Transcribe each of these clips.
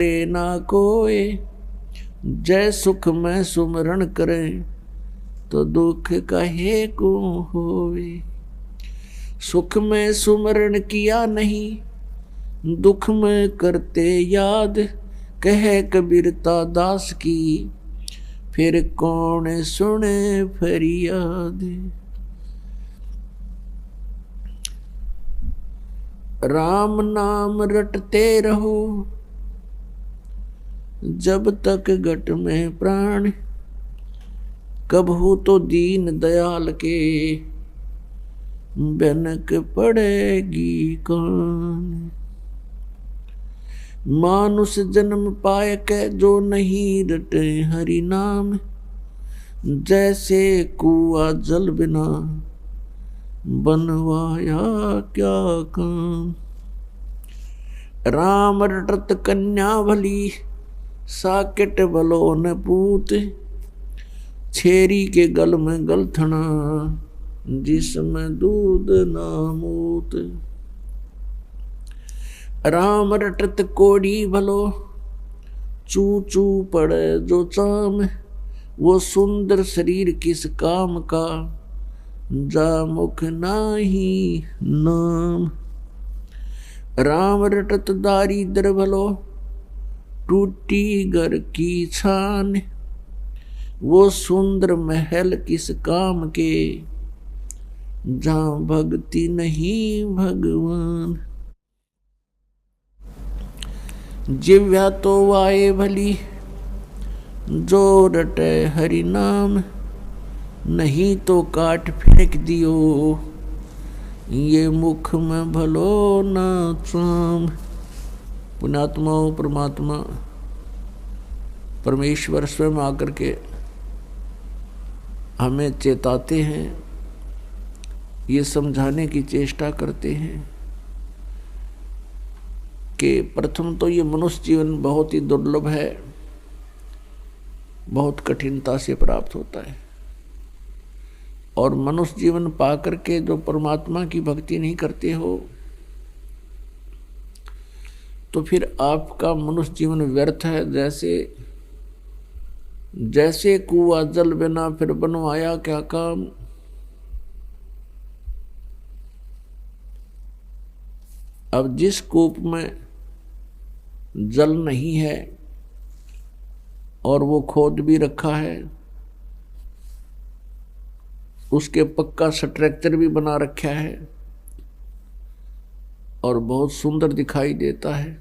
ना कोई, जय सुख में सुमरण करे, तो दुख कहे को होवे। सुख में सुमरण किया नहीं, दुख में करते याद, कहे कबीरता दास की, फिर कौन सुने फरियाद। राम नाम रटते रहो, जब तक घट में प्राण, कबहू तो दीन दयाल के, बनक पड़ेगी कौन। मानुष जन्म पाए के जो नहीं रटे हरि नाम, जैसे कुआ जल बिना, बनवाया क्या काम। राम रटत कन्या भली, साकेट भलो न पूत, छेरी के गल में गलथना, जिसमें दूध ना मूत। राम रटत कोड़ी भलो, चू चू पड़े जो चाम, वो सुंदर शरीर किस काम का, जा मुख नाही नाम। राम रटत दारिद्र भलो, टूटी घर की छान, वो सुंदर महल किस काम के, जहाँ भक्ति नहीं भगवान। जिव्या तो वाए भली, जो रटे हरि नाम, नहीं तो काट फेंक दियो, ये मुख में भलो ना चाम। पुण्यात्मा परमात्मा परमेश्वर स्वयं आकर के हमें चेताते हैं, ये समझाने की चेष्टा करते हैं कि प्रथम तो ये मनुष्य जीवन बहुत ही दुर्लभ है, बहुत कठिनता से प्राप्त होता है। और मनुष्य जीवन पाकर के जो परमात्मा की भक्ति नहीं करते हो, तो फिर आपका मनुष्य जीवन व्यर्थ है। जैसे कुआ जल बिना, फिर बनवाया क्या काम। अब जिस कूप में जल नहीं है और वो खोद भी रखा है, उसके पक्का स्ट्रक्चर भी बना रखा है और बहुत सुंदर दिखाई देता है,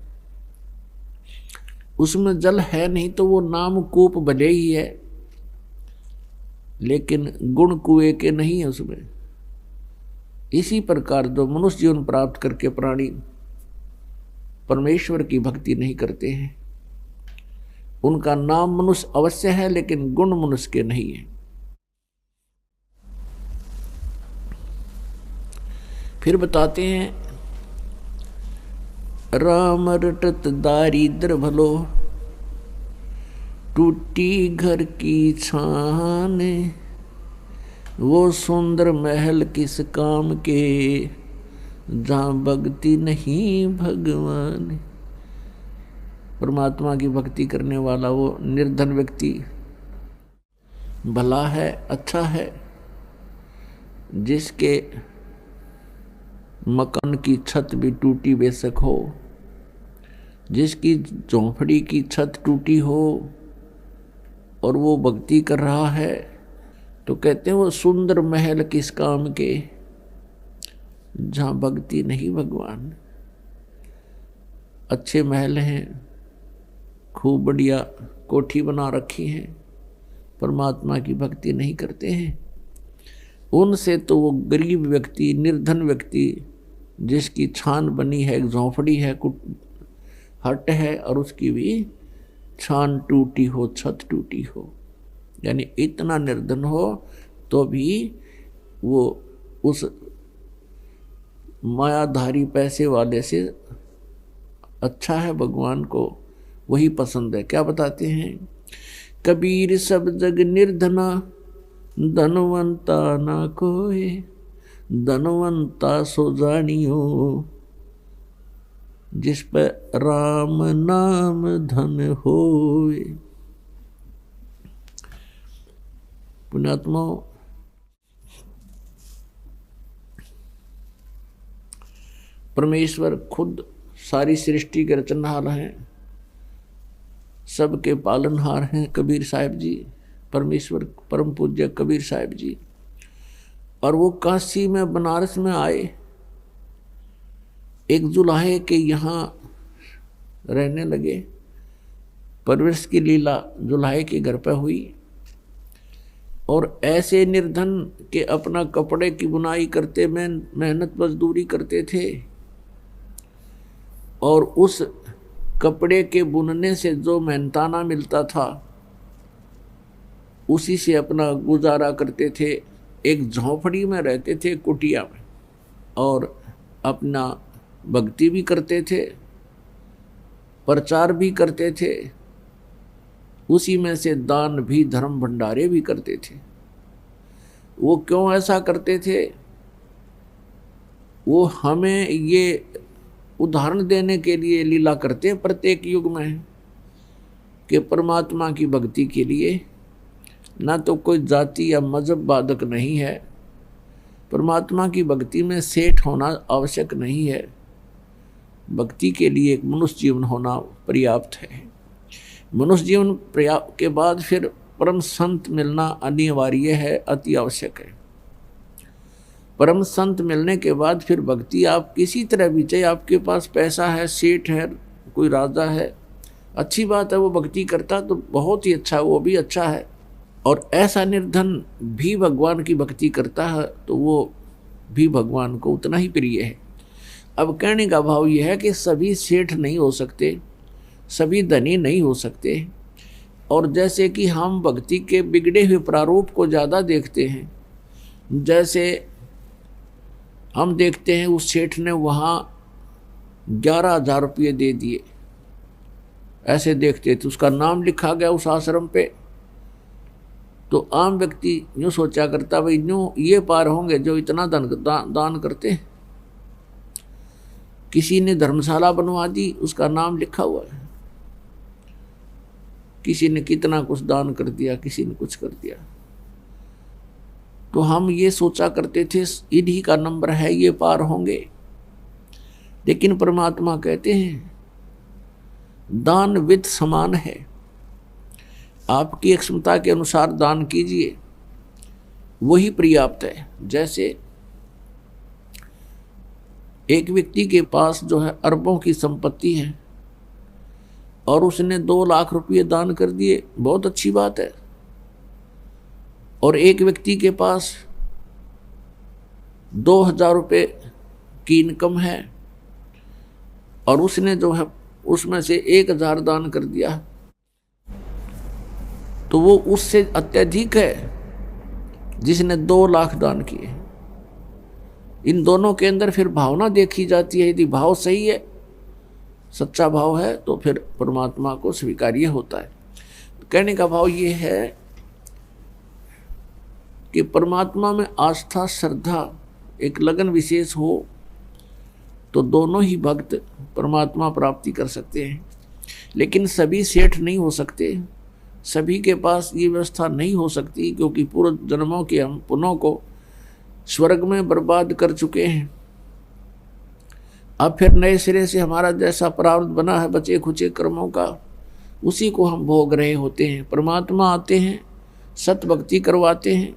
उसमें जल है नहीं तो वो नाम कूप भले ही है, लेकिन गुण कुएं के नहीं है उसमें। इसी प्रकार जो मनुष्य जीवन प्राप्त करके प्राणी परमेश्वर की भक्ति नहीं करते हैं, उनका नाम मनुष्य अवश्य है, लेकिन गुण मनुष्य के नहीं है। फिर बताते हैं, राम रटत दारिद्र भलो, टूटी घर की छान, वो सुंदर महल किस काम के, जहाँ भक्ति नहीं भगवान। परमात्मा की भक्ति करने वाला वो निर्धन व्यक्ति भला है, अच्छा है, जिसके मकान की छत भी टूटी बेशक हो, जिसकी झोंपड़ी की छत टूटी हो और वो भक्ति कर रहा है, तो कहते हैं वो सुंदर महल किस काम के, जहाँ भक्ति नहीं भगवान। अच्छे महल हैं, खूब बढ़िया कोठी बना रखी है, परमात्मा की भक्ति नहीं करते हैं, उनसे तो वो गरीब व्यक्ति, निर्धन व्यक्ति, जिसकी छान बनी है, एक झोंपड़ी है, हट है, और उसकी भी छान टूटी हो, छत टूटी हो, यानी इतना निर्धन हो तो भी वो उस मायाधारी पैसे वाले से अच्छा है, भगवान को वही पसंद है। क्या बताते हैं, कबीर सब जग निर्धना, धनवंता ना कोई, धनवंता सो जानियो, जिस पर राम नाम धन होए। पुण्यात्मा, परमेश्वर खुद सारी सृष्टि के रचनहार हैं, सबके पालनहार हैं कबीर साहिब जी, परमेश्वर परम पूज्य कबीर साहिब जी। और वो काशी में बनारस में आए, एक जुलाहे के यहाँ रहने लगे। परवरिश की लीला जुलाहे के घर पर हुई और ऐसे निर्धन के अपना कपड़े की बुनाई करते मेहनत मजदूरी करते थे और उस कपड़े के बुनने से जो मेहनताना मिलता था उसी से अपना गुजारा करते थे। एक झोंपड़ी में रहते थे, कुटिया में, और अपना भक्ति भी करते थे, प्रचार भी करते थे, उसी में से दान भी, धर्म भंडारे भी करते थे। वो क्यों ऐसा करते थे? वो हमें ये उदाहरण देने के लिए लीला करते प्रत्येक युग में कि परमात्मा की भक्ति के लिए ना तो कोई जाति या मजहब बाधक नहीं है, परमात्मा की भक्ति में सेठ होना आवश्यक नहीं है, भक्ति के लिए एक मनुष्य जीवन होना पर्याप्त है। मनुष्य जीवन के बाद फिर परम संत मिलना अनिवार्य है, अति आवश्यक है। परम संत मिलने के बाद फिर भक्ति आप किसी तरह भी, चाहे आपके पास पैसा है, सेठ है, कोई राजा है, अच्छी बात है, वो भक्ति करता तो बहुत ही अच्छा, वो भी अच्छा है। और ऐसा निर्धन भी भगवान की भक्ति करता है तो वो भी भगवान को उतना ही प्रिय है। अब कहने का भाव यह है कि सभी सेठ नहीं हो सकते, सभी धनी नहीं हो सकते, और जैसे कि हम भक्ति के बिगड़े हुए प्रारूप को ज़्यादा देखते हैं, जैसे हम देखते हैं उस सेठ ने वहाँ 11,000 रुपये दे दिए, ऐसे देखते थे, उसका नाम लिखा गया उस आश्रम पे, तो आम व्यक्ति यूँ सोचा करता भाई यूँ ये पार होंगे जो इतना दान करते हैं। किसी ने धर्मशाला बनवा दी, उसका नाम लिखा हुआ है, किसी ने कितना कुछ दान कर दिया, किसी ने कुछ कर दिया, तो हम ये सोचा करते थे इन्हीं का नंबर है, ये पार होंगे। लेकिन परमात्मा कहते हैं दान वित्त समान है, आपकी क्षमता के अनुसार दान कीजिए, वही पर्याप्त है। जैसे एक व्यक्ति के पास जो है अरबों की संपत्ति है और उसने 2 लाख रुपये दान कर दिए, बहुत अच्छी बात है। और एक व्यक्ति के पास 2,000 रुपये की इनकम है और उसने जो है उसमें से 1,000 दान कर दिया, तो वो उससे अत्यधिक है जिसने 2 लाख दान किए। इन दोनों के अंदर फिर भावना देखी जाती है, यदि भाव सही है, सच्चा भाव है, तो फिर परमात्मा को स्वीकार्य होता है। कहने का भाव ये है कि परमात्मा में आस्था, श्रद्धा, एक लगन विशेष हो तो दोनों ही भक्त परमात्मा प्राप्ति कर सकते हैं। लेकिन सभी सेठ नहीं हो सकते, सभी के पास ये व्यवस्था नहीं हो सकती, क्योंकि पूर्व जन्मों के हम पुण्यों को स्वर्ग में बर्बाद कर चुके हैं। अब फिर नए सिरे से हमारा जैसा प्रारब्ध बना है बचे खुचे कर्मों का, उसी को हम भोग रहे होते हैं। परमात्मा आते हैं, सत भक्ति करवाते हैं,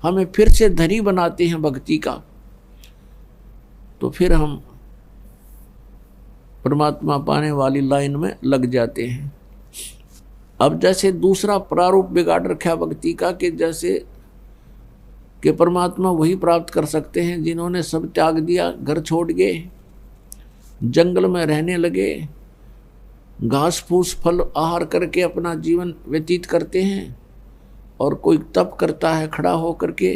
हमें फिर से धनी बनाते हैं भक्ति का, तो फिर हम परमात्मा पाने वाली लाइन में लग जाते हैं। अब जैसे दूसरा प्रारूप बिगाड़ रखा भक्ति का कि जैसे कि परमात्मा वही प्राप्त कर सकते हैं जिन्होंने सब त्याग दिया, घर छोड़ गए, जंगल में रहने लगे, घास फूस फल आहार करके अपना जीवन व्यतीत करते हैं, और कोई तप करता है खड़ा हो करके,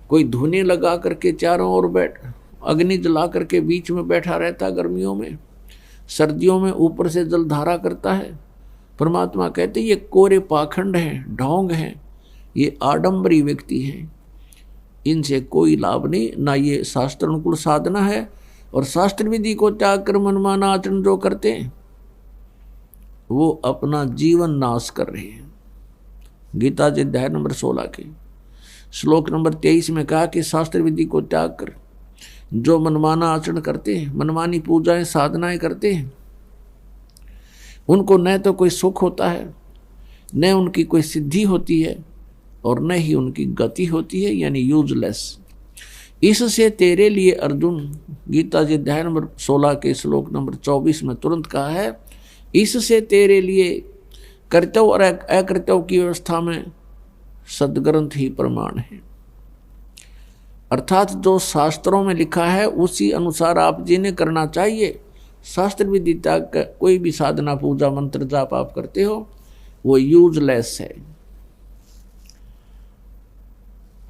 कोई धुने लगा करके चारों ओर अग्नि जला करके बीच में बैठा रहता गर्मियों में, सर्दियों में ऊपर से जलधारा करता है। परमात्मा कहते ये कोरे पाखंड हैं, ढोंग हैं, ये आडंबरी व्यक्ति हैं, इनसे कोई लाभ नहीं, ना ये शास्त्र अनुकूल साधना है और शास्त्र विधि को त्याग कर मनमाना आचरण जो करते हैं वो अपना जीवन नाश कर रहे हैं। गीता जी अध्याय नंबर 16 के श्लोक नंबर 23 में कहा कि शास्त्र विधि को त्याग कर जो मनमाना आचरण करते हैं, मनमानी पूजाएं साधनाएं करते हैं, उनको न तो कोई सुख होता है, न उनकी कोई सिद्धि होती है और न ही उनकी गति होती है, यानी यूजलेस। इससे तेरे लिए अर्जुन, गीता जी अध्याय नंबर 16 के श्लोक नंबर 24 में तुरंत कहा है, इससे तेरे लिए कर्तव्य और अकर्तव्य की व्यवस्था में सदग्रंथ ही प्रमाण है। अर्थात जो शास्त्रों में लिखा है उसी अनुसार आप जिन्हें करना चाहिए। शास्त्र विधि त्याग कर कोई भी साधना पूजा मंत्र जाप आप करते हो वो यूजलेस है।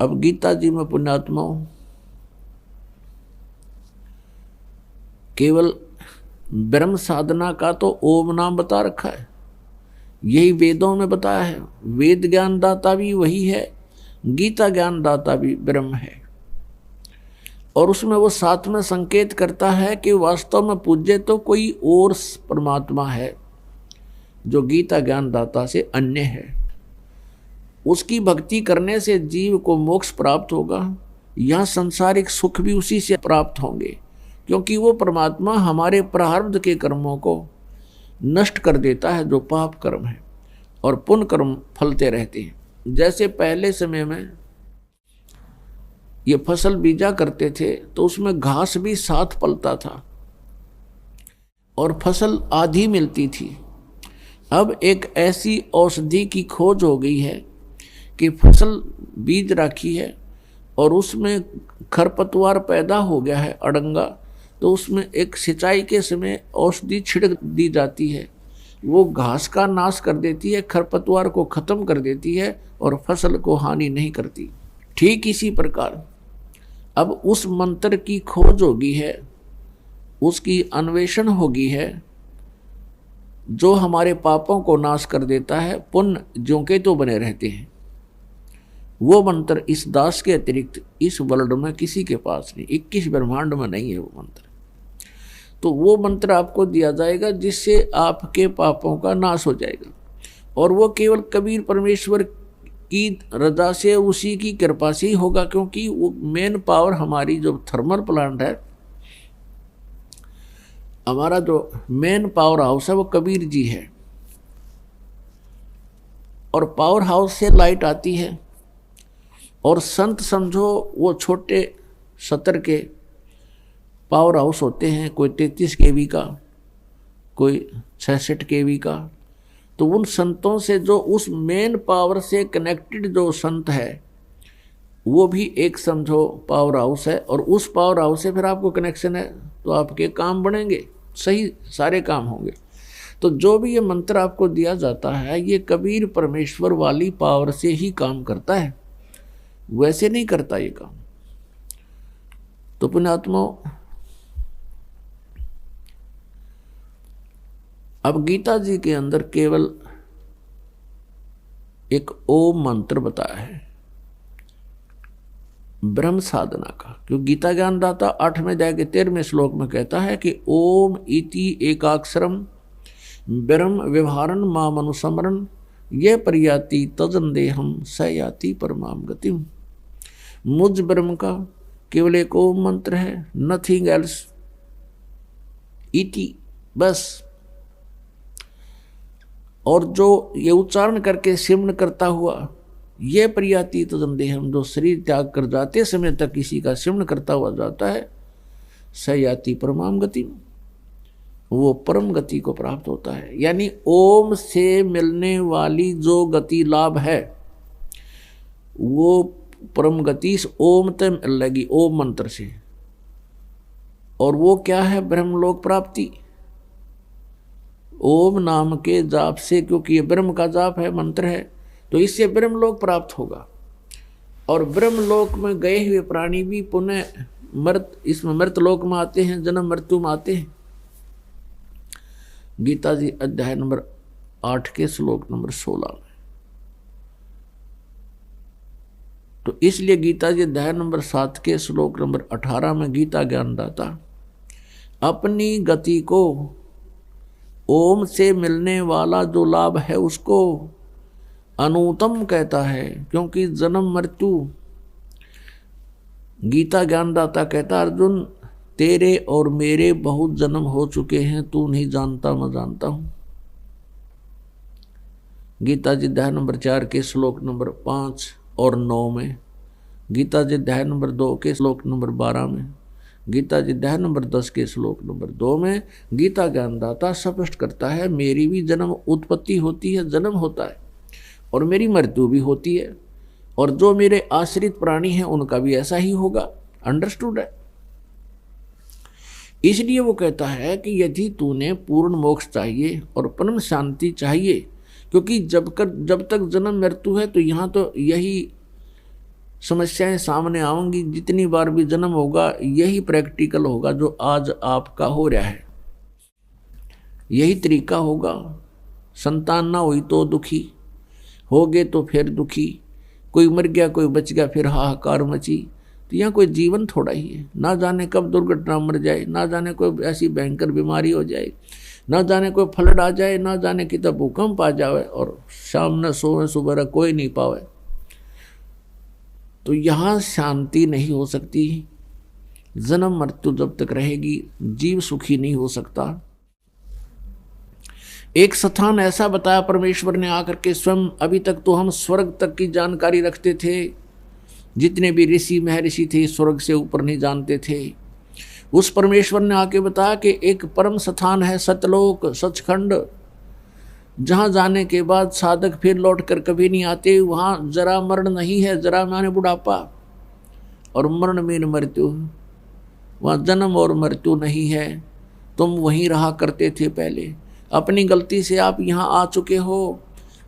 अब गीता जी में पुण्यात्माओं केवल ब्रह्म साधना का तो ओम नाम बता रखा है, यही वेदों में बताया है। वेद ज्ञान दाता भी वही है, गीता ज्ञान दाता भी ब्रह्म है। और उसमें वो साथ में संकेत करता है कि वास्तव में पूज्य तो कोई और परमात्मा है जो गीता ज्ञान दाता से अन्य है। उसकी भक्ति करने से जीव को मोक्ष प्राप्त होगा, यहाँ संसारिक सुख भी उसी से प्राप्त होंगे, क्योंकि वो परमात्मा हमारे प्रारब्ध के कर्मों को नष्ट कर देता है जो पाप कर्म है, और पुण्य कर्म फलते रहते हैं। जैसे पहले समय में ये फसल बीजा करते थे तो उसमें घास भी साथ पलता था और फसल आधी मिलती थी। अब एक ऐसी औषधि की खोज हो गई है कि फसल बीज रखी है और उसमें खरपतवार पैदा हो गया है, अड़ंगा, तो उसमें एक सिंचाई के समय औषधि छिड़क दी जाती है, वो घास का नाश कर देती है, खरपतवार को खत्म कर देती है और फसल को हानि नहीं करती। ठीक इसी प्रकार अब उस मंत्र की खोज होगी है, उसकी अन्वेषण होगी है, जो हमारे पापों को नाश कर देता है, पुण्य ज्यों के तो बने रहते हैं। वो मंत्र इस दास के अतिरिक्त इस वर्ल्ड में किसी के पास नहीं, 21 ब्रह्मांड में नहीं है वो मंत्र। तो वो मंत्र आपको दिया जाएगा जिससे आपके पापों का नाश हो जाएगा, और वो केवल कबीर परमेश्वर की रजा से, उसी की कृपा से ही होगा, क्योंकि वो मेन पावर हमारी जो थर्मल प्लांट है, हमारा जो मेन पावर हाउस है वो कबीर जी है, और पावर हाउस से लाइट आती है। और संत समझो वो छोटे सतर के पावर हाउस होते हैं, कोई 33 kV का, कोई 66 kV का। तो उन संतों से जो उस मेन पावर से कनेक्टेड जो संत है वो भी एक समझो पावर हाउस है, और उस पावर हाउस से फिर आपको कनेक्शन है तो आपके काम बनेंगे, सही सारे काम होंगे। तो जो भी ये मंत्र आपको दिया जाता है ये कबीर परमेश्वर वाली पावर से ही काम करता है, वैसे नहीं करता ये काम। तो पुण्यात्माओं अब गीता जी के अंदर केवल एक ओम मंत्र बताया है ब्रह्म साधना का, क्योंकि गीता ज्ञान दाता 8वें अध्याय के 13वें श्लोक में कहता है कि ओम इति एकाक्षरम ब्रह्म व्यवहारन माम अनुस्मरन ये परियाति तजन देहम स याति परमाम गतिम। मुझ ब्रह्म का केवल एक ओम मंत्र है, नथिंग एल्स, इति बस। और जो ये उच्चारण करके सिमरण करता हुआ ये परियाति तजन देहम, जो शरीर त्याग कर जाते समय तक किसी का सिमरण करता हुआ जाता है, स याति परमाम गति, वो परम गति को प्राप्त होता है। यानी ओम से मिलने वाली जो गति लाभ है वो परम गति इस ओम तक मिल लगी, ओम मंत्र से। और वो क्या है? ब्रह्मलोक प्राप्ति ओम नाम के जाप से, क्योंकि ये ब्रह्म का जाप है, मंत्र है, तो इससे ब्रह्मलोक प्राप्त होगा। और ब्रह्मलोक में गए हुए प्राणी भी पुनः इसमें मृतलोक में आते हैं, जन्म मृत्यु में आते हैं। गीता जी अध्याय नंबर 8 के श्लोक नंबर 16 में। तो इसलिए गीता जी अध्याय नंबर 7 के श्लोक नंबर 18 में गीता ज्ञानदाता अपनी गति को, ओम से मिलने वाला जो लाभ है उसको अनुत्तम कहता है, क्योंकि जन्म मृत्यु, गीता ज्ञानदाता कहता अर्जुन तेरे और मेरे बहुत जन्म हो चुके हैं, तू नहीं जानता मैं जानता हूं। गीता जी अध्याय नंबर 4 के श्लोक नंबर 5 और 9 में, गीता जी अध्याय नंबर 2 के श्लोक नंबर 12 में, गीता जी अध्याय नंबर 10 के श्लोक नंबर 2 में गीता ज्ञानदाता स्पष्ट करता है मेरी भी जन्म उत्पत्ति होती है, जन्म होता है, और मेरी मृत्यु भी होती है, और जो मेरे आश्रित प्राणी हैं उनका भी ऐसा ही होगा। अंडरस्टूड है। इसलिए वो कहता है कि यदि तूने पूर्ण मोक्ष चाहिए और परम शांति चाहिए, क्योंकि जब तक जन्म मृत्यु है तो यहाँ तो यही समस्याएं सामने आएंगी, जितनी बार भी जन्म होगा यही प्रैक्टिकल होगा जो आज आपका हो रहा है, यही तरीका होगा। संतान ना हुई तो दुखी, हो गए तो फिर दुखी, कोई मर गया कोई बच गया फिर हाहाकार मची। तो यहाँ कोई जीवन थोड़ा ही है, ना जाने कब दुर्घटना मर जाए, ना जाने कोई ऐसी भयंकर बीमारी हो जाए, ना जाने कोई फ्लड आ जाए, ना जाने कि तब भूकंप आ जाए और शाम न सोए सुबह कोई नहीं पावे। तो यहाँ शांति नहीं हो सकती। जन्म मृत्यु जब तक रहेगी जीव सुखी नहीं हो सकता। एक स्थान ऐसा बताया परमेश्वर ने आकर के स्वयं, अभी तक तो हम स्वर्ग तक की जानकारी रखते थे, जितने भी ऋषि महर्षि थे स्वर्ग से ऊपर नहीं जानते थे। उस परमेश्वर ने आके बताया कि एक परम स्थान है सतलोक, सचखंड, जहाँ जाने के बाद साधक फिर लौट कर कभी नहीं आते। वहाँ जरा मरण नहीं है, जरा माने बुढ़ापा, और मरण में मृत्यु, वहाँ जन्म और मृत्यु नहीं है। तुम वहीं रहा करते थे पहले, अपनी गलती से आप यहाँ आ चुके हो।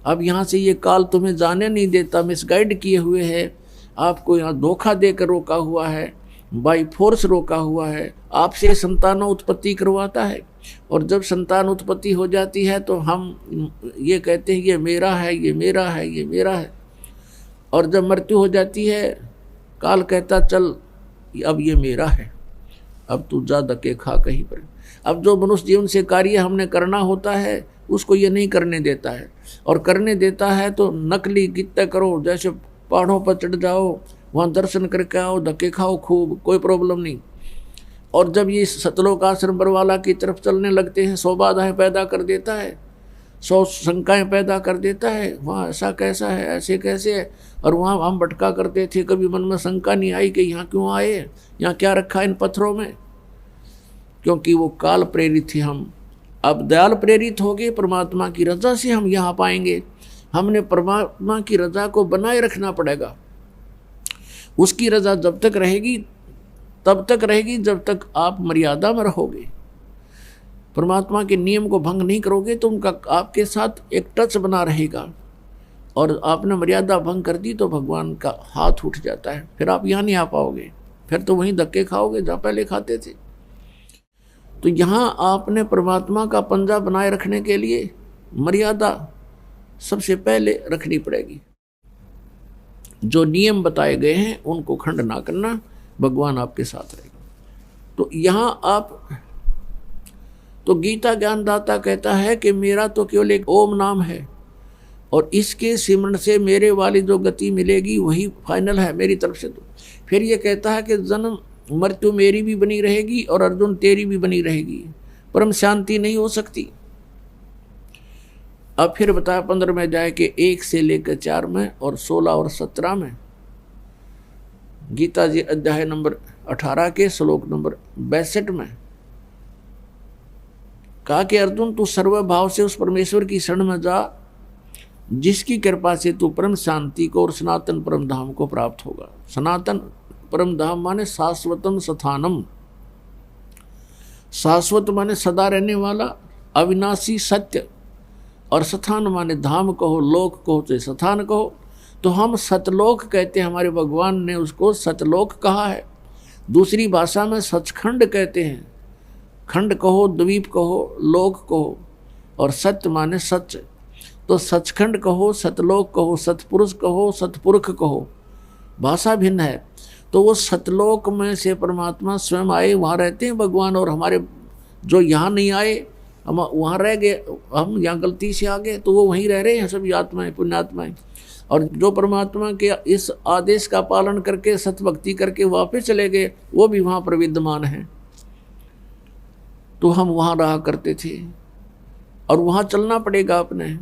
अब यहाँ से ये काल तुम्हें जाने नहीं देता, मिसगाइड किए हुए है, आपको यहाँ धोखा देकर रोका हुआ है, बाई फोर्स रोका हुआ है, आपसे संतानों उत्पत्ति करवाता है। और जब संतान उत्पत्ति हो जाती है तो हम ये कहते हैं ये मेरा है, ये मेरा है, ये मेरा है। और जब मृत्यु हो जाती है काल कहता चल अब ये मेरा है, अब तू जा धक्के खा कहीं पर। अब जो मनुष्य जीवन से कार्य हमने करना होता है उसको ये नहीं करने देता है, और करने देता है तो नकली गीते करो, जैसे पहाड़ों पर चढ़ जाओ, वहाँ दर्शन करके आओ, धक्के खाओ खूब, कोई प्रॉब्लम नहीं। और जब ये सतलोक आश्रम बरवाला की तरफ चलने लगते हैं 100 बाधाएं पैदा कर देता है, 100 शंकाएं पैदा कर देता है, वहाँ ऐसा कैसा है, ऐसे कैसे है। और वहाँ हम भटका करते थे, कभी मन में शंका नहीं आई कि यहाँ क्यों आए, यहाँ क्या रखा इन पत्थरों में, क्योंकि वो काल प्रेरित थे हम। अब दयाल प्रेरित हो गए, परमात्मा की रजा से हम यहाँ पाएंगे। हमने परमात्मा की रजा को बनाए रखना पड़ेगा। उसकी रजा जब तक रहेगी तब तक रहेगी जब तक आप मर्यादा में रहोगे, परमात्मा के नियम को भंग नहीं करोगे तो उनका आपके साथ एक टच बना रहेगा। और आपने मर्यादा भंग कर दी तो भगवान का हाथ उठ जाता है, फिर आप यहाँ नहीं आ पाओगे, फिर तो वहीं धक्के खाओगे जहाँ पहले खाते थे। तो यहाँ आपने परमात्मा का पंजा बनाए रखने के लिए मर्यादा सबसे पहले रखनी पड़ेगी। जो नियम बताए गए हैं उनको खंड ना करना, भगवान आपके साथ रहेगा। तो यहाँ आप, तो गीता ज्ञानदाता कहता है कि मेरा तो केवल एक ओम नाम है, और इसके सिमरण से मेरे वाली जो गति मिलेगी वही फाइनल है मेरी तरफ से। तो फिर ये कहता है कि जन्म मृत्यु मेरी भी बनी रहेगी और अर्जुन तेरी भी बनी रहेगी, परम शांति नहीं हो सकती। अब फिर बताया 15वें अध्याय के 1 से लेकर 4 में और 16 और 17 में, गीता जी अध्याय नंबर 18 के श्लोक नंबर 62 में कहा कि अर्जुन तू सर्वभाव से उस परमेश्वर की शरण में जा जिसकी कृपा से तू परम शांति को और सनातन परम धाम को प्राप्त होगा। सनातन परम धाम माने शाश्वतम स्थानम, शाश्वत माने सदा रहने वाला अविनाशी सत्य, और स्थान माने धाम कहो, लोक कहो तो स्थान कहो। तो हम सतलोक कहते हैं, हमारे भगवान ने उसको सतलोक कहा है। दूसरी भाषा में सचखंड कहते हैं, खंड कहो, द्वीप कहो, लोक कहो, और सत्य माने सच। तो सचखंड कहो, सतलोक कहो, सतपुरुष कहो, सतपुरुष कहो, भाषा भिन्न है। तो वो सतलोक में से परमात्मा स्वयं आए, वहाँ रहते हैं भगवान, और हमारे जो यहाँ नहीं आए, हम वहाँ रह गए, हम यहाँ गलती से आ गए, तो वो वहीं रह रहे हैं सभी आत्माएं, पुण्यात्माएं। और जो परमात्मा के इस आदेश का पालन करके सतभक्ति करके वापस चले गए, वो भी वहाँ पर विद्यमान हैं। तो हम वहाँ रहा करते थे और वहाँ चलना पड़ेगा अपने।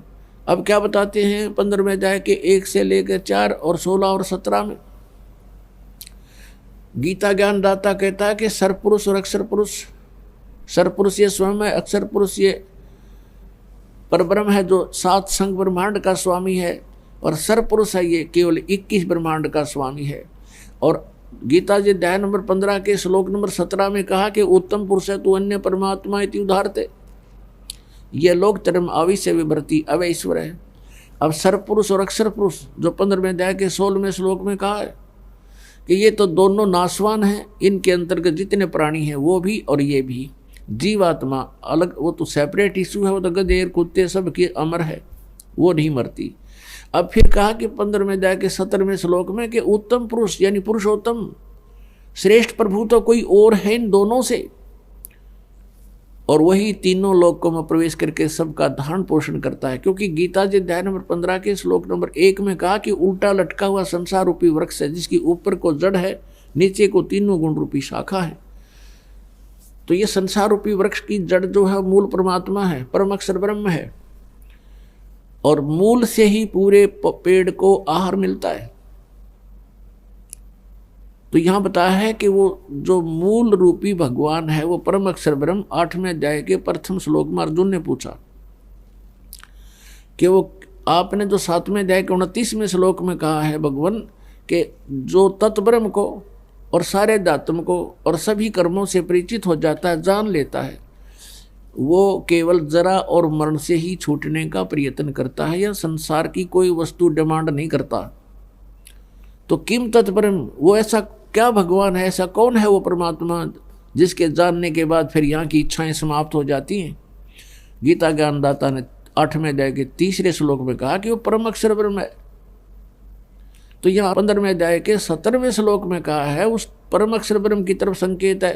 अब क्या बताते हैं 15वें अध्याय के 1 से लेकर 4 और 16 और 17 में गीता ज्ञानदाता कहता है कि सरपुरुष और अक्षर पुरुष, सरपुरुष ये स्वयं है, अक्षर पुरुष ये परब्रह्म है जो 7 संग ब्रह्मांड का स्वामी है, और सरपुरुष है ये केवल 21 ब्रह्मांड का स्वामी है। और गीता जी अध्याय नंबर 15 के श्लोक नंबर 17 में कहा कि उत्तम पुरुष है तू अन्य परमात्मा इति उदाहरते, ये लोक धर्म आविश्य विभ्रति अवय ईश्वर है। अब सरपुरुष और अक्षर पुरुष जो 15वें अध्याय के 16वें श्लोक में कहा है कि ये तो दोनों नाशवान हैं, इनके अंतर्गत जितने प्राणी हैं वो भी और ये भी। जीवात्मा अलग, वो तो सेपरेट इशू है, वो तो गधे कुत्ते सब के अमर है, वो नहीं मरती। अब फिर कहा कि 15वें अध्याय के 17वें श्लोक में कि उत्तम पुरुष यानी पुरुषोत्तम श्रेष्ठ प्रभु तो कोई और है इन दोनों से, और वही तीनों लोकों में प्रवेश करके सबका धारण पोषण करता है। क्योंकि गीता जी अध्याय नंबर 15 के श्लोक नंबर 1 में कहा कि उल्टा लटका हुआ संसार रूपी वृक्ष है, जिसकी ऊपर को जड़ है, नीचे को तीनों गुण रूपी शाखा है। तो ये संसार रूपी वृक्ष की जड़ जो है मूल परमात्मा है, परम अक्षर ब्रह्म है, और मूल से ही पूरे पेड़ को आहार मिलता है। तो यहाँ बताया है कि वो जो मूल रूपी भगवान है वो परम अक्षर ब्रह्म। 8वें अध्याय के प्रथम श्लोक में अर्जुन ने पूछा कि वो आपने जो 7वें अध्याय के 29वें श्लोक में कहा है भगवान कि जो तत्ब्रह्म को और सारे दात्म को और सभी कर्मों से परिचित हो जाता है, जान लेता है, वो केवल जरा और मरण से ही छूटने का प्रयत्न करता है, या संसार की कोई वस्तु डिमांड नहीं करता। तो किम तत्ब्रह्म, वो ऐसा क्या भगवान है, ऐसा कौन है वो परमात्मा जिसके जानने के बाद फिर यहाँ की इच्छाएं समाप्त हो जाती हैं। गीता ज्ञानदाता ने 8वें अध्याय के 3रे श्लोक में कहा कि वो परम अक्षर ब्रह्म है। तो यहाँ 15वें अध्याय के 17वें श्लोक में कहा है उस परम अक्षर ब्रह्म की तरफ संकेत है।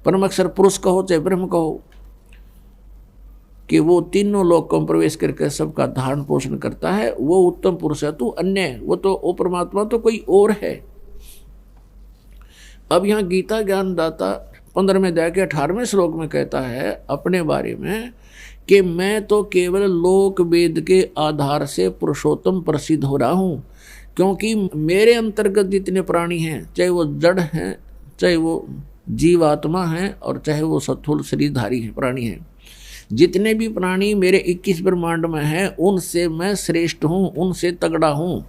परम अक्षर पुरुष कहो चाहे ब्रह्म कहो, कि वो तीनों लोकों में प्रवेश करके सबका धारण पोषण करता है, वो उत्तम पुरुष है। तू अन्य है, वो तो वो परमात्मा तो कोई और है। अब यहाँ गीता ज्ञानदाता 15वें अध्याय के 18वें श्लोक में कहता है अपने बारे में कि मैं तो केवल लोक वेद के आधार से पुरुषोत्तम प्रसिद्ध हो रहा हूँ, क्योंकि मेरे अंतर्गत जितने प्राणी हैं, चाहे वो जड़ हैं, चाहे वो जीवात्मा हैं, और चाहे वो स्थूल शरीरधारी हैं प्राणी हैं, जितने भी प्राणी मेरे 21 ब्रह्मांड में हैं उनसे मैं श्रेष्ठ हूँ, उनसे तगड़ा हूँ,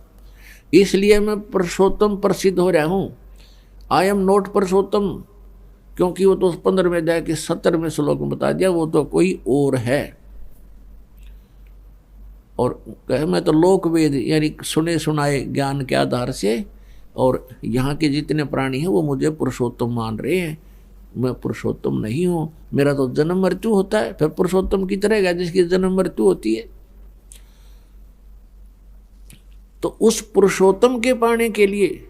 इसलिए मैं पुरुषोत्तम प्रसिद्ध हो रहा हूँ। आई एम नॉट पुरुषोत्तम, क्योंकि वो तो 15वें अध्याय के 17वें श्लोक में बता दिया वो तो कोई और है। और कहे मैं तो लोक वेद यानी सुने सुनाए ज्ञान के आधार से, और यहाँ के जितने प्राणी हैं वो मुझे पुरुषोत्तम मान रहे हैं। मैं पुरुषोत्तम नहीं हूँ, मेरा तो जन्म मृत्यु होता है, फिर पुरुषोत्तम की तरह है जिसकी जन्म मृत्यु होती है। तो उस पुरुषोत्तम के पाने के लिए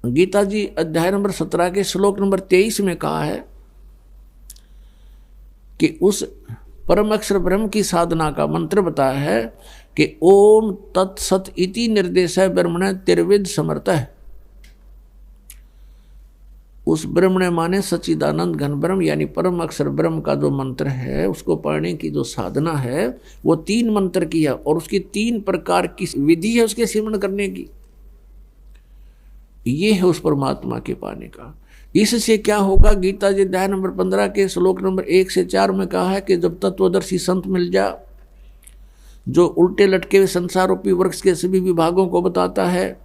गीता जी अध्याय नंबर 17 के श्लोक नंबर 23 में कहा है कि उस परम अक्षर ब्रह्म की साधना का मंत्र बताया है कि ओम तत्सत इति निर्देशः ब्रह्मण त्रिविध समर्थः। उस ब्रह्मण माने सच्चिदानंद घन ब्रह्म यानी परम अक्षर ब्रह्म का जो मंत्र है उसको पढ़ने की जो साधना है वो 3 मंत्र की है, और उसकी 3 प्रकार की विधि है उसके सिमरण करने की। ये है उस परमात्मा के पाने का। इससे क्या होगा, गीता जी अध्याय नंबर 15 के श्लोक नंबर 1 से 4 में कहा है कि जब तत्वदर्शी संत मिल जा, जो उल्टे लटके हुए संसार रूपी वृक्ष के सभी विभागों को बताता है,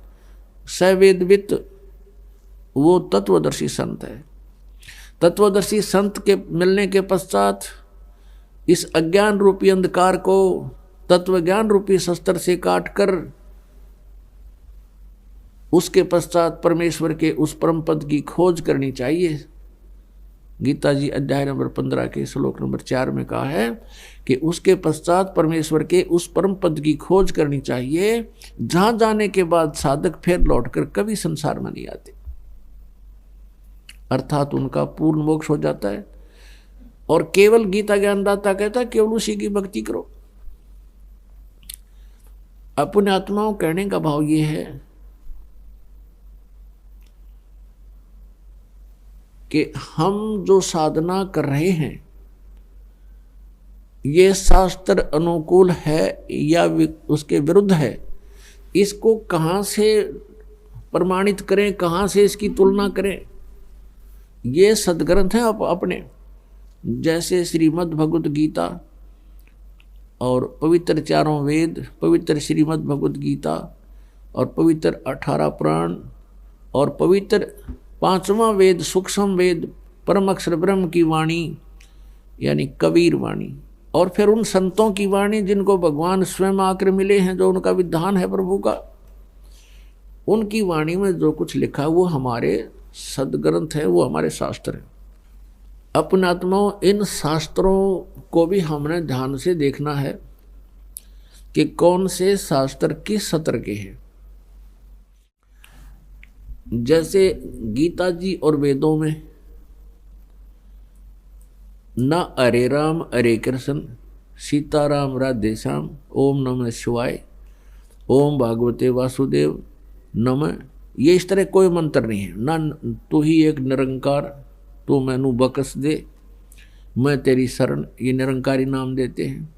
सवेदवित, वो तत्वदर्शी संत है। तत्वदर्शी संत के मिलने के पश्चात इस अज्ञान रूपी अंधकार को तत्वज्ञान रूपी शस्त्र से काटकर उसके पश्चात परमेश्वर के उस परम पद की खोज करनी चाहिए। गीता जी अध्याय नंबर 15 के श्लोक नंबर 4 में कहा है कि उसके पश्चात परमेश्वर के उस परम पद की खोज करनी चाहिए, जहां जाने के बाद साधक फिर लौटकर कभी संसार में नहीं आते, अर्थात उनका पूर्ण मोक्ष हो जाता है। और केवल गीता ज्ञानदाता कहता है केवल उसी की भक्ति करो। अपने आत्माओं कहने का भाव ये है कि हम जो साधना कर रहे हैं ये शास्त्र अनुकूल है या उसके विरुद्ध है, इसको कहाँ से प्रमाणित करें, कहाँ से इसकी तुलना करें। ये सदग्रंथ है अपने, जैसे श्रीमद् भगवत गीता और पवित्र चारों वेद, पवित्र श्रीमद् भगवत गीता और पवित्र 18 पुराण और पवित्र 5वां वेद सूक्ष्म वेद परम अक्षर ब्रह्म की वाणी यानी कबीर वाणी, और फिर उन संतों की वाणी जिनको भगवान स्वयं आकर मिले हैं, जो उनका विधान है प्रभु का, उनकी वाणी में जो कुछ लिखा वो हमारे सदग्रंथ है, वो हमारे शास्त्र है। अपने आत्माओं इन शास्त्रों को भी हमने ध्यान से देखना है कि कौन से शास्त्र किस सत्र के हैं। जैसे गीता जी और वेदों में न हरे राम हरे कृष्ण सीताराम राधे श्याम ओम नमः शिवाय ओम भागवते वासुदेव नमः, ये इस तरह कोई मंत्र नहीं है। ना तू ही एक निरंकार, तू मैनू बकस दे, मैं तेरी शरण, ये निरंकारी नाम देते हैं।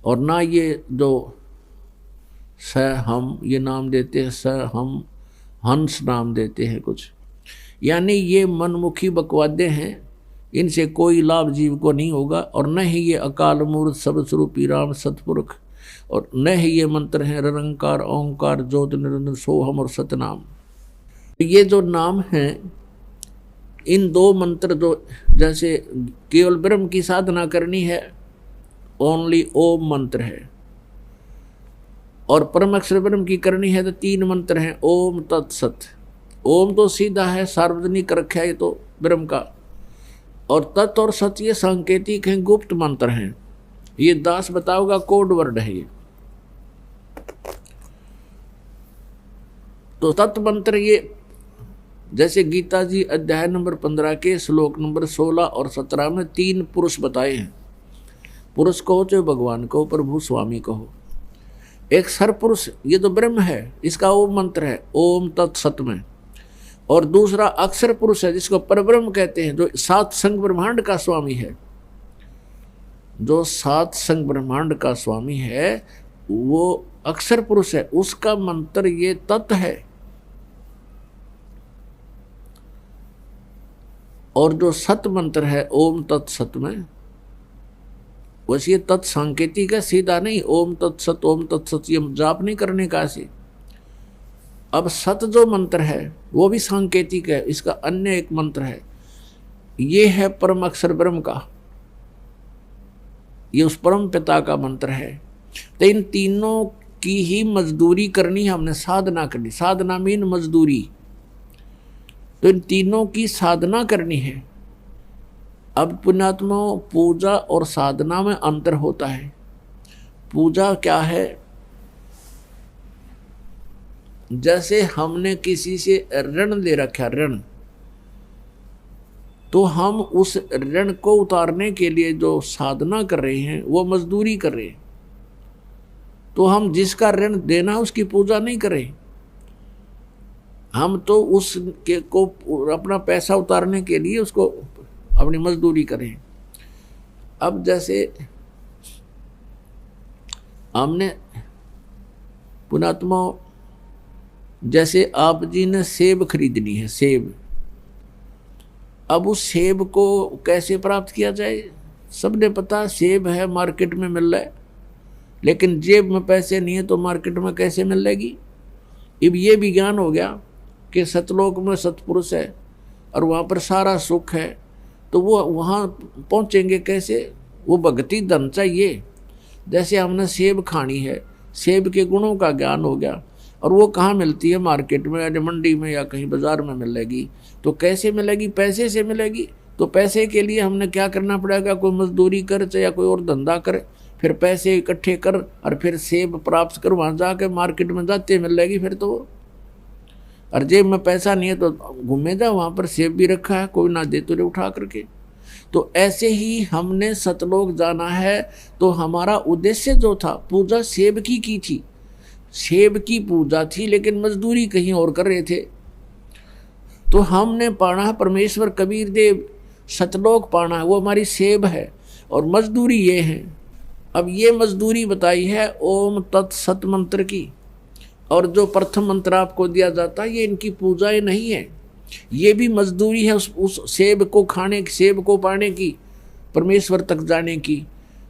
और ना ये जो स हम ये नाम देते हैं, स हम हंस नाम देते हैं कुछ, यानी ये मनमुखी बकवादे हैं, इनसे कोई लाभ जीव को नहीं होगा। और न ही ये अकाल मूर्त सब स्वरूपी राम सतपुरुष, और न ही ये मंत्र हैं निरंकार ओंकार ज्योत निरंजन सोहम और सतनाम। ये जो नाम हैं, इन दो मंत्र जो जैसे केवल ब्रह्म की साधना करनी है ओनली ओम मंत्र है, और परम अक्षर ब्रह्म की करनी है तो 3 मंत्र हैं ओम तत्सत। ओम तो सीधा है, सार्वजनिक रखा है तो ब्रह्म का, और तत् और सत ये सांकेतिक हैं, गुप्त मंत्र हैं। ये दास बताओगा कोड वर्ड है ये। तो तत् मंत्र ये जैसे गीता जी अध्याय नंबर 15 के श्लोक नंबर 16 और 17 में 3 पुरुष बताए हैं। पुरुष कहो चाहे भगवान कहो, प्रभु स्वामी कहो। एक सरपुरुष ये तो ब्रह्म है, इसका ओम मंत्र है ओम तत्सत में। और दूसरा अक्षर पुरुष है जिसको परब्रह्म कहते हैं, जो 7 संग ब्रह्मांड का स्वामी है। जो 7 संग ब्रह्मांड का स्वामी है वो अक्षर पुरुष है, उसका मंत्र ये तत् है। और जो सत मंत्र है ओम तत्सत में, वैसे ये तत् सांकेतिक है, सीधा नहीं ओम तत्सत ओम तत्सत ये जाप नहीं करने का ऐसे। अब सत जो मंत्र है वो भी सांकेतिक है, इसका अन्य एक मंत्र है, ये है परम अक्षर ब्रह्म का, ये उस परम पिता का मंत्र है। तो इन तीनों की ही मजदूरी करनी है हमने, साधना करनी। साधना मीन मजदूरी, तो इन तीनों की साधना करनी है। अब पुण्यात्मा पूजा और साधना में अंतर होता है। पूजा क्या है, जैसे हमने किसी से ऋण ले रखा, ऋण, तो हम उस ऋण को उतारने के लिए जो साधना कर रहे हैं वो मजदूरी कर रहे हैं। तो हम जिसका ऋण देना उसकी पूजा नहीं करें, हम तो उसके को अपना पैसा उतारने के लिए उसको अपनी मजदूरी करें। अब जैसे हमने पुणात्मा, जैसे आप जी ने सेब खरीदनी है, सेब, अब उस सेब को कैसे प्राप्त किया जाए, सबने पता सेब है मार्केट में मिल रहा है, लेकिन जेब में पैसे नहीं है तो मार्केट में कैसे मिल जाएगी। अब ये भी ज्ञान हो गया कि सतलोक में सतपुरुष है और वहाँ पर सारा सुख है, तो वो वहाँ पहुँचेंगे कैसे, वो भक्ति धन चाहिए। जैसे हमने सेब खानी है, सेब के गुणों का ज्ञान हो गया, और वो कहाँ मिलती है, मार्केट में या मंडी में या कहीं बाजार में मिलेगी। तो कैसे मिलेगी, पैसे से मिलेगी। तो पैसे के लिए हमने क्या करना पड़ेगा, कोई मजदूरी कर या कोई और धंधा करे, फिर पैसे इकट्ठे कर और फिर सेब प्राप्त कर, वहाँ जाकर मार्केट में जाते मिलेगी फिर तो। और जेब में पैसा नहीं है तो घूमे जा, वहाँ पर सेब भी रखा है, कोई ना दे तुझे उठा करके। तो ऐसे ही हमने सतलोक जाना है। तो हमारा उद्देश्य जो था, पूजा सेब की थी, सेब की पूजा थी, लेकिन मजदूरी कहीं और कर रहे थे। तो हमने पाना है परमेश्वर कबीर देव, सतलोक पाना है, वो हमारी सेब है और मजदूरी ये है। अब ये मजदूरी बताई है ओम तत्सत मंत्र की, और जो प्रथम मंत्र आपको दिया जाता है ये इनकी पूजाएं नहीं है, ये भी मजदूरी है उस सेब को खाने की, सेब को पाने की, परमेश्वर तक जाने की।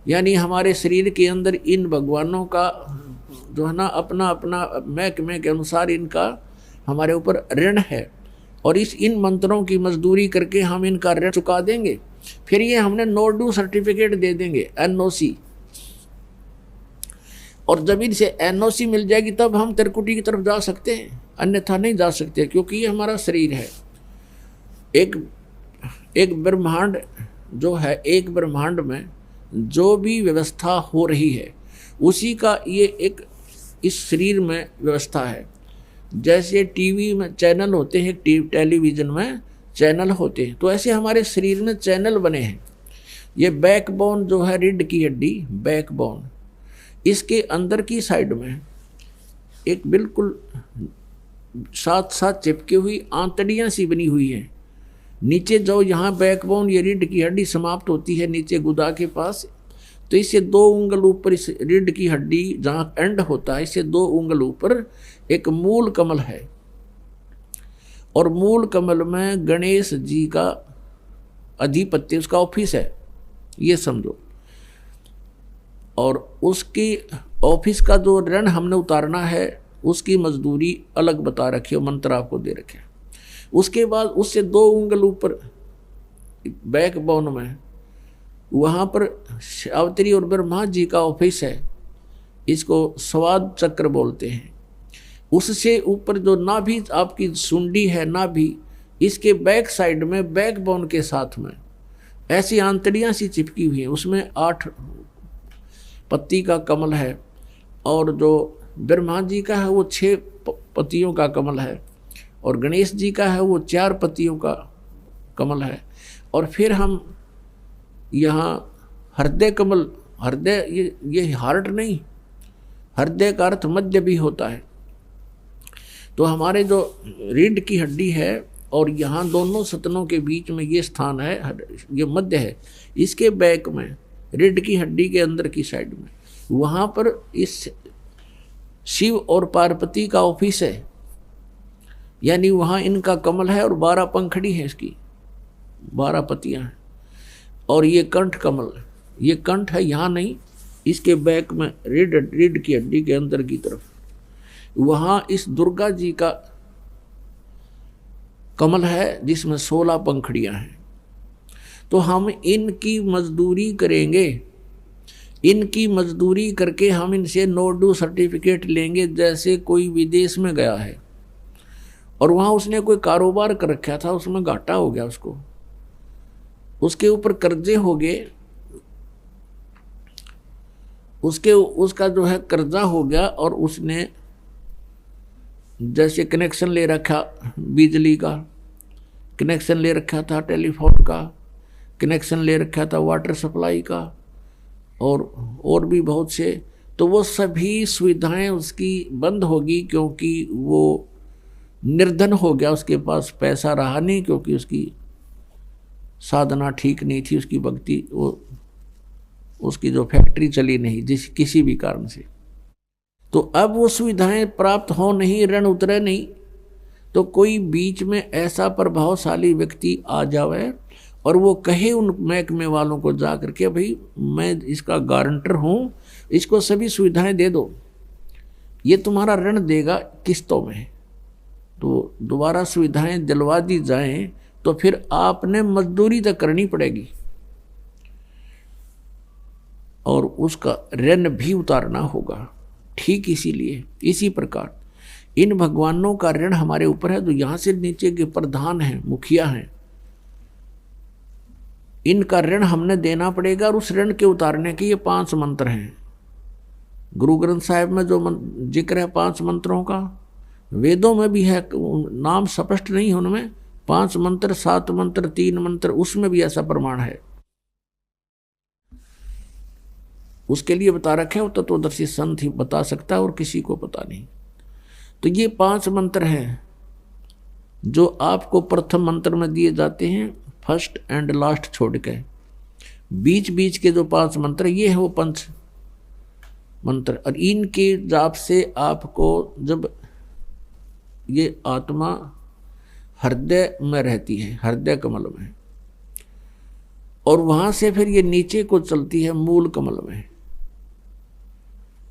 यानी हमारे शरीर के अंदर इन भगवानों का जो है ना अपना अपना महकमे के अनुसार इनका हमारे ऊपर ऋण है, और इन मंत्रों की मजदूरी करके हम इनका ऋण चुका देंगे। फिर ये हमने नो ड्यू सर्टिफिकेट दे देंगे, NOC, और जब इनसे NOC मिल जाएगी तब हम त्रिकुटी की तरफ जा सकते हैं, अन्यथा नहीं जा सकते, क्योंकि ये हमारा शरीर है। एक ब्रह्मांड जो है, एक ब्रह्मांड में जो भी व्यवस्था हो रही है उसी का ये एक इस शरीर में व्यवस्था है। जैसे टीवी में चैनल होते हैं, टेलीविज़न में चैनल होते हैं, तो ऐसे हमारे शरीर में चैनल बने हैं। ये बैकबोन जो है, रीढ़ की हड्डी, बैकबोन, इसके अंदर की साइड में एक बिल्कुल साथ साथ चिपकी हुई आंतड़ियाँ सी बनी हुई हैं। नीचे जो यहाँ बैकबोन, ये रीढ़ की हड्डी समाप्त होती है नीचे गुदा के पास, तो इससे 2 उंगल ऊपर इस रीढ़ की हड्डी जहाँ एंड होता है, इससे 2 उंगल ऊपर एक मूल कमल है, और मूल कमल में गणेश जी का अधिपत्य, उसका ऑफिस है, ये समझो। और उसकी ऑफिस का जो ऋण हमने उतारना है उसकी मजदूरी अलग बता रखी है, मंत्र आपको दे रखे। उसके बाद उससे 2 उंगल ऊपर बैकबोन में वहाँ पर सावित्री और ब्रह्मा जी का ऑफिस है, इसको स्वाद चक्र बोलते हैं। उससे ऊपर जो नाभि आपकी सुंडी है, नाभि, इसके बैक साइड में बैकबोन के साथ में ऐसी आंतड़ियाँ सी चिपकी हुई हैं, उसमें 8 पत्ती का कमल है, और जो ब्रह्मा जी का है वो 6 पत्तियों का कमल है, और गणेश जी का है वो 4 पत्तियों का कमल है। और फिर हम यहाँ हृदय कमल, हृदय ये हार्ट नहीं, हृदय का अर्थ मध्य भी होता है। तो हमारे जो रीढ़ की हड्डी है और यहाँ दोनों सतनों के बीच में ये स्थान है, ये मध्य है, इसके बैक में रीढ़ की हड्डी के अंदर की साइड में वहाँ पर इस शिव और पार्वती का ऑफिस है। यानी वहाँ इनका कमल है और 12 पंखड़ी है, इसकी 12 पत्तियाँ हैं। और ये कंठ कमल, ये कंठ है यहाँ नहीं, इसके बैक में रीढ़ की हड्डी के अंदर की तरफ, वहाँ इस दुर्गा जी का कमल है जिसमें 16 पंखड़ियाँ हैं। तो हम इनकी मजदूरी करेंगे, इनकी मजदूरी करके हम इनसे नो ड्यू सर्टिफिकेट लेंगे। जैसे कोई विदेश में गया है और वहाँ उसने कोई कारोबार कर रखा था, उसमें घाटा हो गया, उसके ऊपर कर्जे हो गए, उसका जो है कर्जा हो गया, और उसने जैसे कनेक्शन ले रखा, बिजली का कनेक्शन ले रखा था, टेलीफोन का कनेक्शन ले रखा था, वाटर सप्लाई का, और भी बहुत से, तो वो सभी सुविधाएं उसकी बंद होगी, क्योंकि वो निर्धन हो गया, उसके पास पैसा रहा नहीं, क्योंकि उसकी साधना ठीक नहीं थी, उसकी भक्ति, वो उसकी जो फैक्ट्री चली नहीं किसी भी कारण से। तो अब वो सुविधाएं प्राप्त हो नहीं, ऋण उतरे नहीं, तो कोई बीच में ऐसा प्रभावशाली व्यक्ति आ जावे और वो कहे उन महकमे वालों को जा करके, भाई मैं इसका गारंटर हूँ, इसको सभी सुविधाएं दे दो, ये तुम्हारा ऋण देगा किस्तों में। तो दोबारा सुविधाएं दिलवा दी जाएं तो फिर आपने मजदूरी तक करनी पड़ेगी और उसका ऋण भी उतारना होगा। ठीक इसीलिए इसी प्रकार इन भगवानों का ऋण हमारे ऊपर है। तो यहाँ से नीचे के प्रधान हैं, मुखिया हैं, इनका ऋण हमने देना पड़ेगा। और उस ऋण के उतारने के ये 5 मंत्र हैं। गुरु ग्रंथ साहिब में जो जिक्र है 5 मंत्रों का, वेदों में भी है, नाम स्पष्ट नहीं है उनमें, 5 मंत्र, 7 मंत्र, 3 मंत्र, उसमें भी ऐसा प्रमाण है। उसके लिए बता रखे हो तत्वदर्शी संत ही बता सकता है और किसी को पता नहीं। तो ये 5 मंत्र हैं जो आपको प्रथम मंत्र में दिए जाते हैं, फर्स्ट एंड लास्ट छोड़ के। बीच बीच के जो 5 मंत्र ये है वो पंच मंत्र, और इनके जाप से आपको जब ये आत्मा हृदय में रहती है, हृदय कमल में, और वहां से फिर ये नीचे को चलती है मूल कमल में।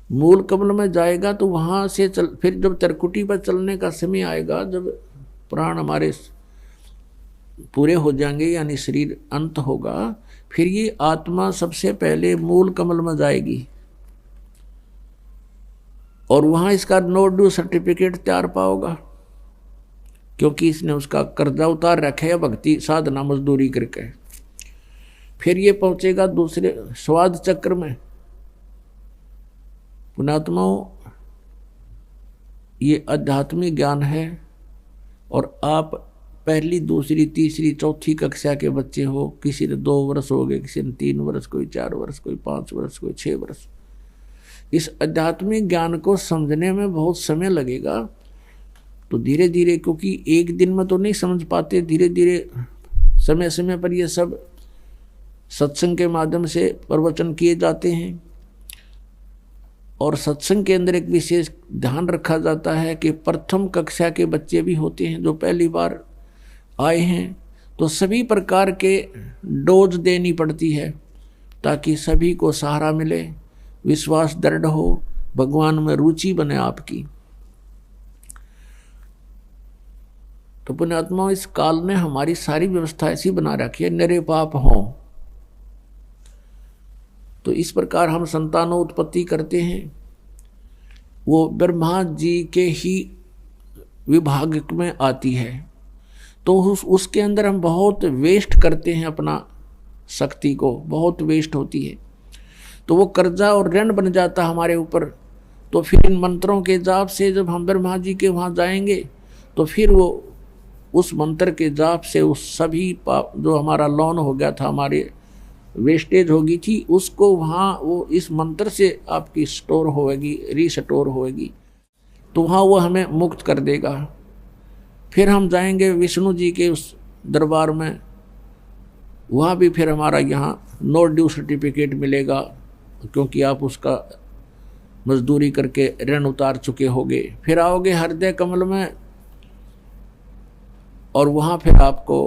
मूल कमल में जाएगा तो वहां से फिर जब त्रिकुटी पर चलने का समय आएगा, जब प्राण हमारे पूरे हो जाएंगे यानी शरीर अंत होगा, फिर ये आत्मा सबसे पहले मूल कमल में जाएगी और वहां इसका नो ड्यू सर्टिफिकेट तैयार पाओगा, क्योंकि इसने उसका कर्जा उतार रखा है भक्ति साधना मजदूरी करके। फिर ये पहुंचेगा दूसरे स्वाद चक्र में। पुण्यात्माओं, ये आध्यात्मिक ज्ञान है, और आप पहली, दूसरी, तीसरी, चौथी कक्षा के बच्चे हो, किसी ने 2 वर्ष हो गए, किसी ने 3 वर्ष, कोई 4 वर्ष, कोई 5 वर्ष, कोई 6 वर्ष। इस आध्यात्मिक ज्ञान को समझने में बहुत समय लगेगा। तो धीरे धीरे, क्योंकि एक दिन में तो नहीं समझ पाते, धीरे धीरे समय समय पर ये सब सत्संग के माध्यम से प्रवचन किए जाते हैं, और सत्संग के अंदर एक विशेष ध्यान रखा जाता है कि प्रथम कक्षा के बच्चे भी होते हैं जो पहली बार आए हैं, तो सभी प्रकार के डोज देनी पड़ती है ताकि सभी को सहारा मिले, विश्वास दृढ़ हो, भगवान में रुचि बने आपकी। तो पुण्यात्मा, इस काल ने हमारी सारी व्यवस्था ऐसी बना रखी है, निरे पाप हों। तो इस प्रकार हम संतानों उत्पत्ति करते हैं, वो ब्रह्मा जी के ही विभाग में आती है। तो उसके अंदर हम बहुत वेस्ट करते हैं, अपना शक्ति को बहुत वेस्ट होती है, तो वो कर्जा और ऋण बन जाता हमारे ऊपर। तो फिर इन मंत्रों के जाप से जब हम ब्रह्मा जी के वहाँ जाएंगे, तो फिर वो उस मंत्र के जाप से उस सभी पाप जो हमारा लोन हो गया था, हमारे वेस्टेज होगी थी, उसको वहाँ वो इस मंत्र से आपकी स्टोर होएगी, रीस्टोर होएगी, तो वहाँ वो हमें मुक्त कर देगा। फिर हम जाएंगे विष्णु जी के उस दरबार में, वहाँ भी फिर हमारा यहाँ नो ड्यू सर्टिफिकेट मिलेगा, क्योंकि आप उसका मजदूरी करके ऋण उतार चुके होगे। फिर आओगे हृदय कमल में, और वहाँ फिर आपको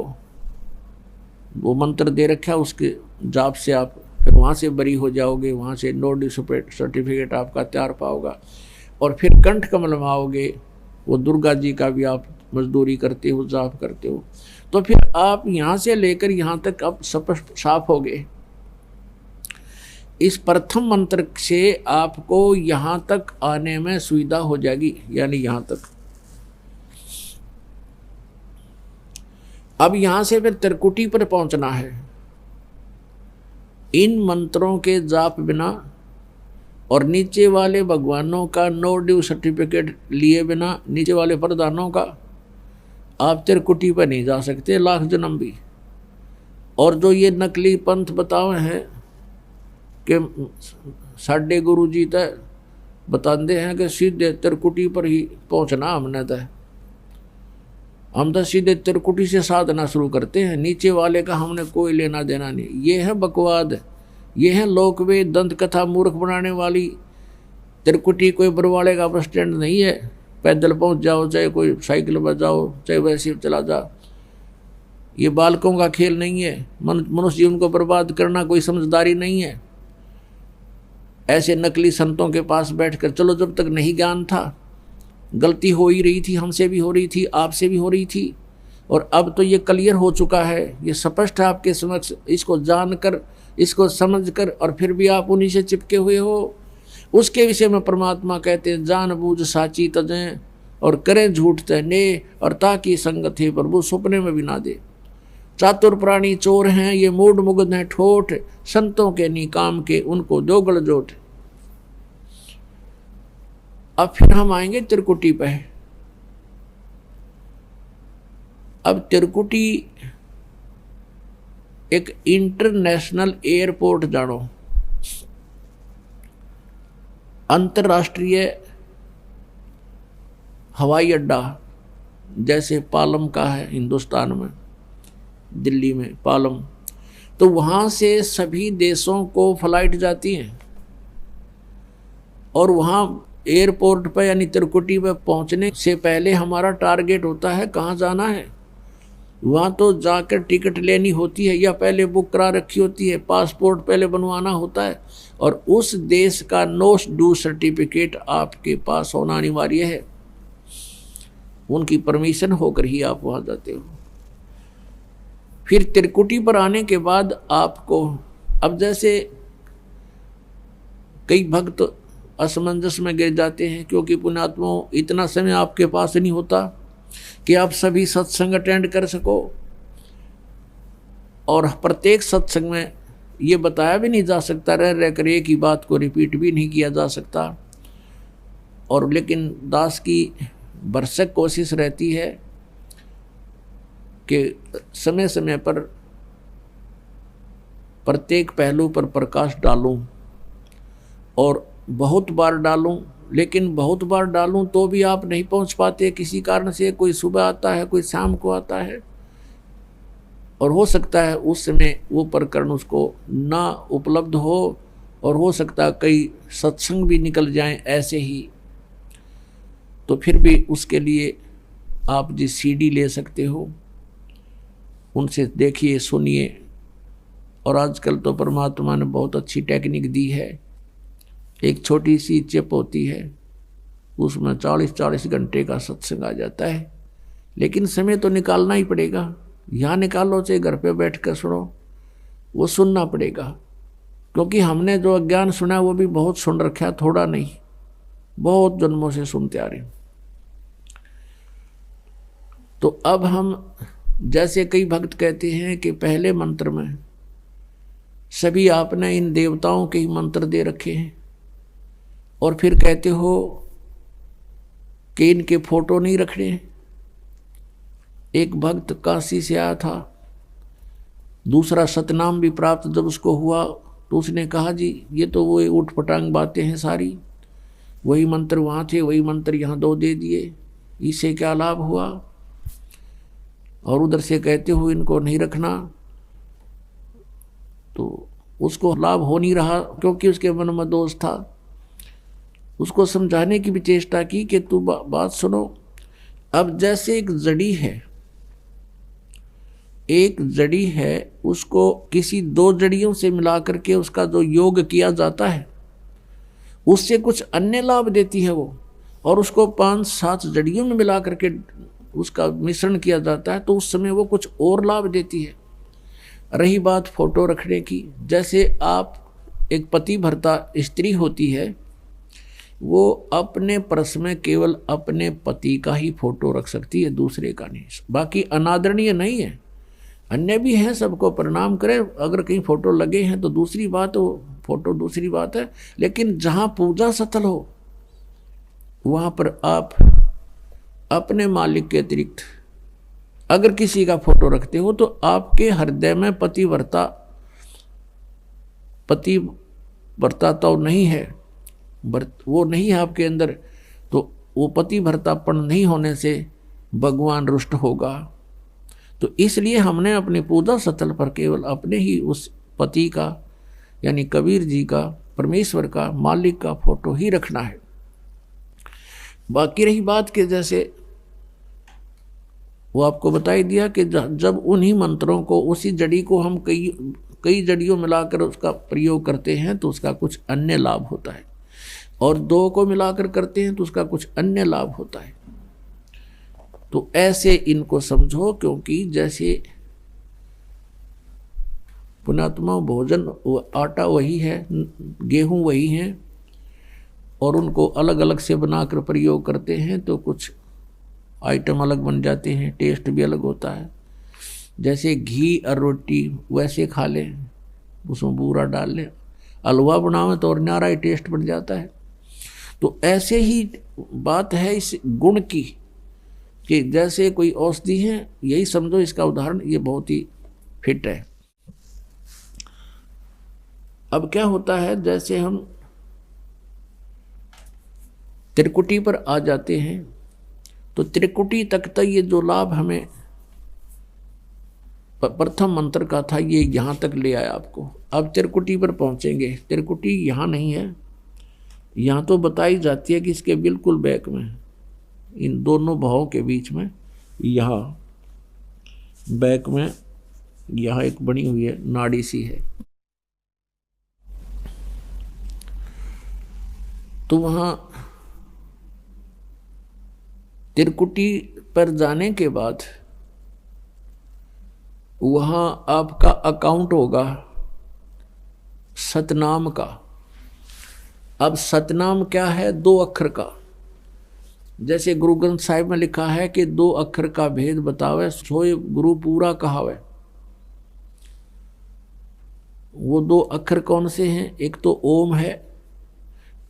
वो मंत्र दे रखा है, उसके जाप से आप फिर वहाँ से बरी हो जाओगे, वहाँ से नो ड्यू सर्टिफिकेट आपका तैयार पाओगा। और फिर कंठ कमल में आओगे, वो दुर्गा जी का भी आप मजदूरी करते हो, जाप करते हो, तो फिर आप यहाँ से लेकर यहाँ तक अब स्पष्ट साफ हो गए। इस प्रथम मंत्र से आपको यहाँ तक आने में सुविधा हो जाएगी, यानी यहाँ तक। अब यहाँ से फिर त्रिकुटी पर पहुँचना है। इन मंत्रों के जाप बिना और नीचे वाले भगवानों का नो ड्यू सर्टिफिकेट लिए बिना, नीचे वाले प्रधानों का, आप त्रिकुटी पर नहीं जा सकते, लाख जन्म भी। और जो ये नकली पंथ बताए हैं कि साढ़े गुरु जी तय बताते हैं कि सीधे त्रिकुटी पर ही पहुंचना हमने तय, हम तो सीधे त्रिकुटी से साधना शुरू करते हैं, नीचे वाले का हमने कोई लेना देना नहीं। ये है बकवाद, ये है लोकवेद दंत कथा मूर्ख बनाने वाली। त्रिकुटी कोई बरवाड़े का बस स्टैंड नहीं है, पैदल पहुंच जाओ, चाहे कोई साइकिल पर जाओ, चाहे वैसे चला जा। ये बालकों का खेल नहीं है, मनुष्य जीवन को बर्बाद करना कोई समझदारी नहीं है। ऐसे नकली संतों के पास बैठकर, चलो जब तक नहीं ज्ञान था, गलती हो ही रही थी, हमसे भी हो रही थी, आपसे भी हो रही थी, और अब तो ये क्लियर हो चुका है, ये स्पष्ट है आपके समक्ष। इसको जानकर, इसको समझकर, और फिर भी आप उन्हीं से चिपके हुए हो। उसके विषय में परमात्मा कहते हैं, जान बूझ साची तजें और करें झूठ तहने, और ताकि संगत है प्रभु सपने में भी ना दे। चातुर प्राणी चोर हैं, ये मूड मुग्ध हैं ठोठ, संतों के निकाम के उनको दो गलजोट। अब फिर हम आएंगे त्रिकुटी पे। अब तिरकुटी एक इंटरनेशनल एयरपोर्ट जानो, अंतर्राष्ट्रीय हवाई अड्डा जैसे पालम का है हिंदुस्तान में, दिल्ली में पालम, तो वहाँ से सभी देशों को फ्लाइट जाती हैं और वहाँ एयरपोर्ट पर यानी तिरकुटी पर पहुँचने से पहले हमारा टारगेट होता है कहाँ जाना है। वहाँ तो जाकर टिकट लेनी होती है या पहले बुक करा रखी होती है, पासपोर्ट पहले बनवाना होता है और उस देश का नो डू सर्टिफिकेट आपके पास होना अनिवार्य है। उनकी परमिशन होकर ही आप वहाँ जाते हो। फिर तिरकुटी पर आने के बाद आपको, अब जैसे कई भक्त असमंजस में गिर जाते हैं क्योंकि पुण्यात्माओं इतना समय आपके पास नहीं होता कि आप सभी सत्संग अटेंड कर सको और प्रत्येक सत्संग में ये बताया भी नहीं जा सकता, रह कर एक ही बात को रिपीट भी नहीं किया जा सकता। और लेकिन दास की भरसक कोशिश रहती है कि समय समय पर प्रत्येक पहलू पर प्रकाश डालूं और बहुत बार डालूं, लेकिन बहुत बार डालूं तो भी आप नहीं पहुंच पाते किसी कारण से। कोई सुबह आता है, कोई शाम को आता है और हो सकता है उस समय वो प्रकरण उसको ना उपलब्ध हो और हो सकता है कई सत्संग भी निकल जाएं ऐसे ही। तो फिर भी उसके लिए आप जी सीडी ले सकते हो, उनसे देखिए सुनिए। और आजकल तो परमात्मा ने बहुत अच्छी टेक्निक दी है, एक छोटी सी चिप होती है उसमें 40-40 घंटे का सत्संग आ जाता है। लेकिन समय तो निकालना ही पड़ेगा। यहाँ निकालो चाहे घर पे बैठ कर सुनो, वो सुनना पड़ेगा क्योंकि हमने जो अज्ञान सुना वो भी बहुत सुन रखा, थोड़ा नहीं, बहुत जन्मों से सुनते आ रहे। तो अब हम जैसे कई भक्त कहते हैं कि पहले मंत्र में सभी आपने इन देवताओं के ही मंत्र दे रखे हैं और फिर कहते हो कि इनके फोटो नहीं रखने। एक भक्त काशी से आया था, दूसरा सतनाम भी प्राप्त जब उसको हुआ तो उसने कहा जी ये तो वो उठ पटांग बातें हैं सारी, वही मंत्र वहाँ थे वही मंत्र यहाँ 2 दे दिए, इससे क्या लाभ हुआ। और उधर से कहते हो इनको नहीं रखना, तो उसको लाभ हो नहीं रहा क्योंकि उसके मन में दोष था। उसको समझाने की भी चेष्टा की कि तू बात सुनो। अब जैसे एक जड़ी है उसको किसी 2 जड़ियों से मिला करके उसका जो योग किया जाता है उससे कुछ अन्य लाभ देती है वो, और उसको 5-7 जड़ियों में मिला करके उसका मिश्रण किया जाता है तो उस समय वो कुछ और लाभ देती है। रही बात फोटो रखने की, जैसे आप एक पति भर्ता स्त्री होती है वो अपने पर्स में केवल अपने पति का ही फोटो रख सकती है, दूसरे का नहीं। बाकी अनादरणीय नहीं है, अन्य भी हैं, सबको प्रणाम करें। अगर कहीं फोटो लगे हैं तो दूसरी बात, वो फोटो दूसरी बात है, लेकिन जहाँ पूजा स्थल हो वहाँ पर आप अपने मालिक के अतिरिक्त अगर किसी का फोटो रखते हो तो आपके हृदय में पतिव्रता तो नहीं है, वो नहीं है आपके अंदर, तो वो पतिव्रतापन नहीं होने से भगवान रुष्ट होगा। तो इसलिए हमने अपने पूजा स्थल पर केवल अपने ही उस पति का यानी कबीर जी का, परमेश्वर का, मालिक का फोटो ही रखना है। बाकी रही बात के जैसे वो आपको बताई दिया कि जब उन्हीं मंत्रों को, उसी जड़ी को हम कई जड़ियों मिलाकर उसका प्रयोग करते हैं तो उसका कुछ अन्य लाभ होता है, और 2 को मिलाकर करते हैं तो उसका कुछ अन्य लाभ होता है। तो ऐसे इनको समझो, क्योंकि जैसे पुण्यात्मा भोजन आटा वही है, गेहूं वही है, और उनको अलग अलग से बनाकर प्रयोग करते हैं तो कुछ आइटम अलग बन जाते हैं, टेस्ट भी अलग होता है। जैसे घी और रोटी वैसे खा लें, उसमें बूरा डाल लें, हलवा बनावे तो और न्यारा ही टेस्ट बन जाता है। तो ऐसे ही बात है इस गुण की कि जैसे कोई औषधि है, यही समझो इसका उदाहरण, ये बहुत ही फिट है। अब क्या होता है, जैसे हम त्रिकुटी पर आ जाते हैं तो त्रिकुटी तक तो ये जो लाभ हमें प्रथम मंत्र का था, ये यहाँ तक ले आया आपको। अब त्रिकुटी पर पहुँचेंगे, त्रिकुटी यहाँ नहीं है, यहाँ तो बताई जाती है कि इसके बिल्कुल बैक में, इन दोनों भावों के बीच में, यहाँ बैक में यहाँ एक बनी हुई है नाड़ी सी है। तो वहाँ त्रिकुटी पर जाने के बाद वहाँ आपका अकाउंट होगा सतनाम का। अब सतनाम क्या है? 2 अक्षर का। जैसे गुरु ग्रंथ साहिब में लिखा है कि 2 अक्षर का भेद बतावे, सोए गुरु पूरा कहावे। वो 2 अक्षर कौन से हैं? एक तो ओम है,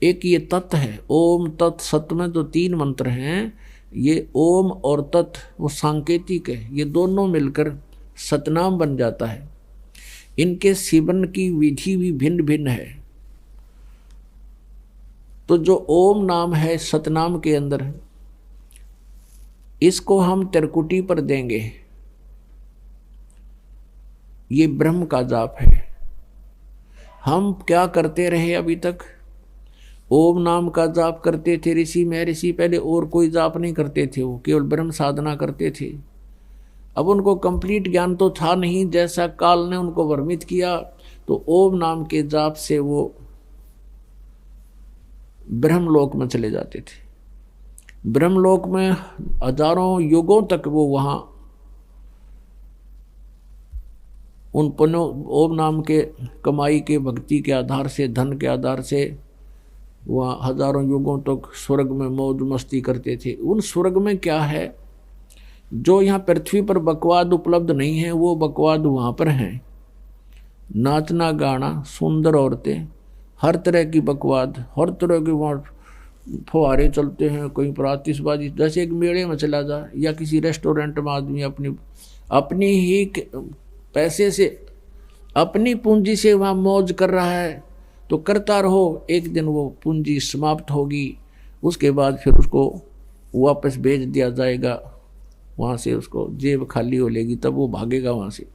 एक ये तत् है। ओम तत् सत में जो 3 मंत्र हैं, ये ओम और तत् वो सांकेतिक है, ये दोनों मिलकर सतनाम बन जाता है। इनके सेवन की विधि भी भिन्न भिन्न है। तो जो ओम नाम है सतनाम के अंदर, इसको हम त्रिकुटी पर देंगे। ये ब्रह्म का जाप है। हम क्या करते रहे अभी तक? ओम नाम का जाप करते थे ऋषि महर्षि पहले, और कोई जाप नहीं करते थे, वो केवल ब्रह्म साधना करते थे। अब उनको कंप्लीट ज्ञान तो था नहीं, जैसा काल ने उनको भ्रमित किया, तो ओम नाम के जाप से वो ब्रह्मलोक में चले जाते थे। ब्रह्मलोक में हजारों युगों तक वो वहाँ उन पुण्यों ओम नाम के कमाई के भक्ति के आधार से, धन के आधार से वहाँ हजारों युगों तक स्वर्ग में मौज मस्ती करते थे। उन स्वर्ग में क्या है, जो यहाँ पृथ्वी पर बकवाद उपलब्ध नहीं है, वो बकवाद वहाँ पर हैं। नाचना गाना, सुंदर औरतें, हर तरह की बकवाद, हर तरह के वहाँ फुहारे चलते हैं, कहीं पर आतिशबाजी। जैसे एक मेले में चला जा या किसी रेस्टोरेंट में आदमी अपनी ही पैसे से, अपनी पूंजी से वहाँ मौज कर रहा है, तो करता रहो। एक दिन वो पूंजी समाप्त होगी, उसके बाद फिर उसको वापस भेज दिया जाएगा वहाँ से, उसको जेब खाली हो लेगी, तब वो भागेगा वहाँ से।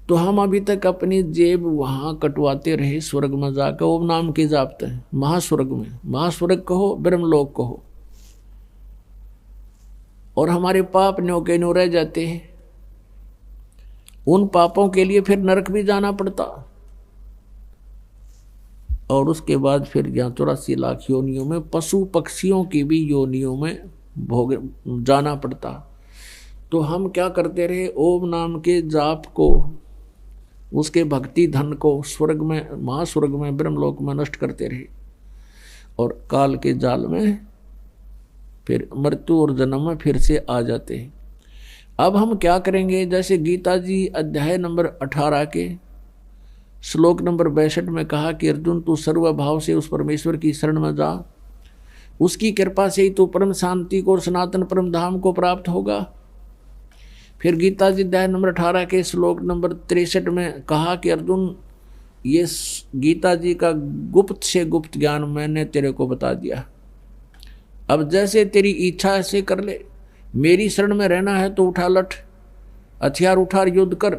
तो हम अभी तक अपनी जेब वहाँ कटवाते रहे स्वर्ग में जाकर ओम नाम के जापते हैं। महास्वर्ग में, महास्वर्ग कहो, ब्रह्मलोक कहो, और हमारे पाप न्यो के न्यो रह जाते हैं। उन पापों के लिए फिर नरक भी जाना पड़ता, और उसके बाद फिर यहाँ 84 लाख योनियों में, पशु पक्षियों की भी योनियों में भोग जाना पड़ता। तो हम क्या करते रहे? ओम नाम के जाप को, उसके भक्ति धन को स्वर्ग में, महास्वर्ग में, ब्रह्मलोक में नष्ट करते रहे, और काल के जाल में फिर मृत्यु और जन्म में फिर से आ जाते हैं। अब हम क्या करेंगे? जैसे गीता जी अध्याय नंबर 18 के श्लोक नंबर 62 में कहा कि अर्जुन तू सर्वभाव से उस परमेश्वर की शरण में जा, उसकी कृपा से ही तू परम शांति को और सनातन परम धाम को प्राप्त होगा। फिर गीता जी अध्याय नंबर 18 के श्लोक नंबर 63 में कहा कि अर्जुन, ये गीता जी का गुप्त से गुप्त ज्ञान मैंने तेरे को बता दिया। अब जैसे तेरी इच्छा ऐसे कर ले। मेरी शरण में रहना है तो उठा लठ, हथियार उठा युद्ध कर,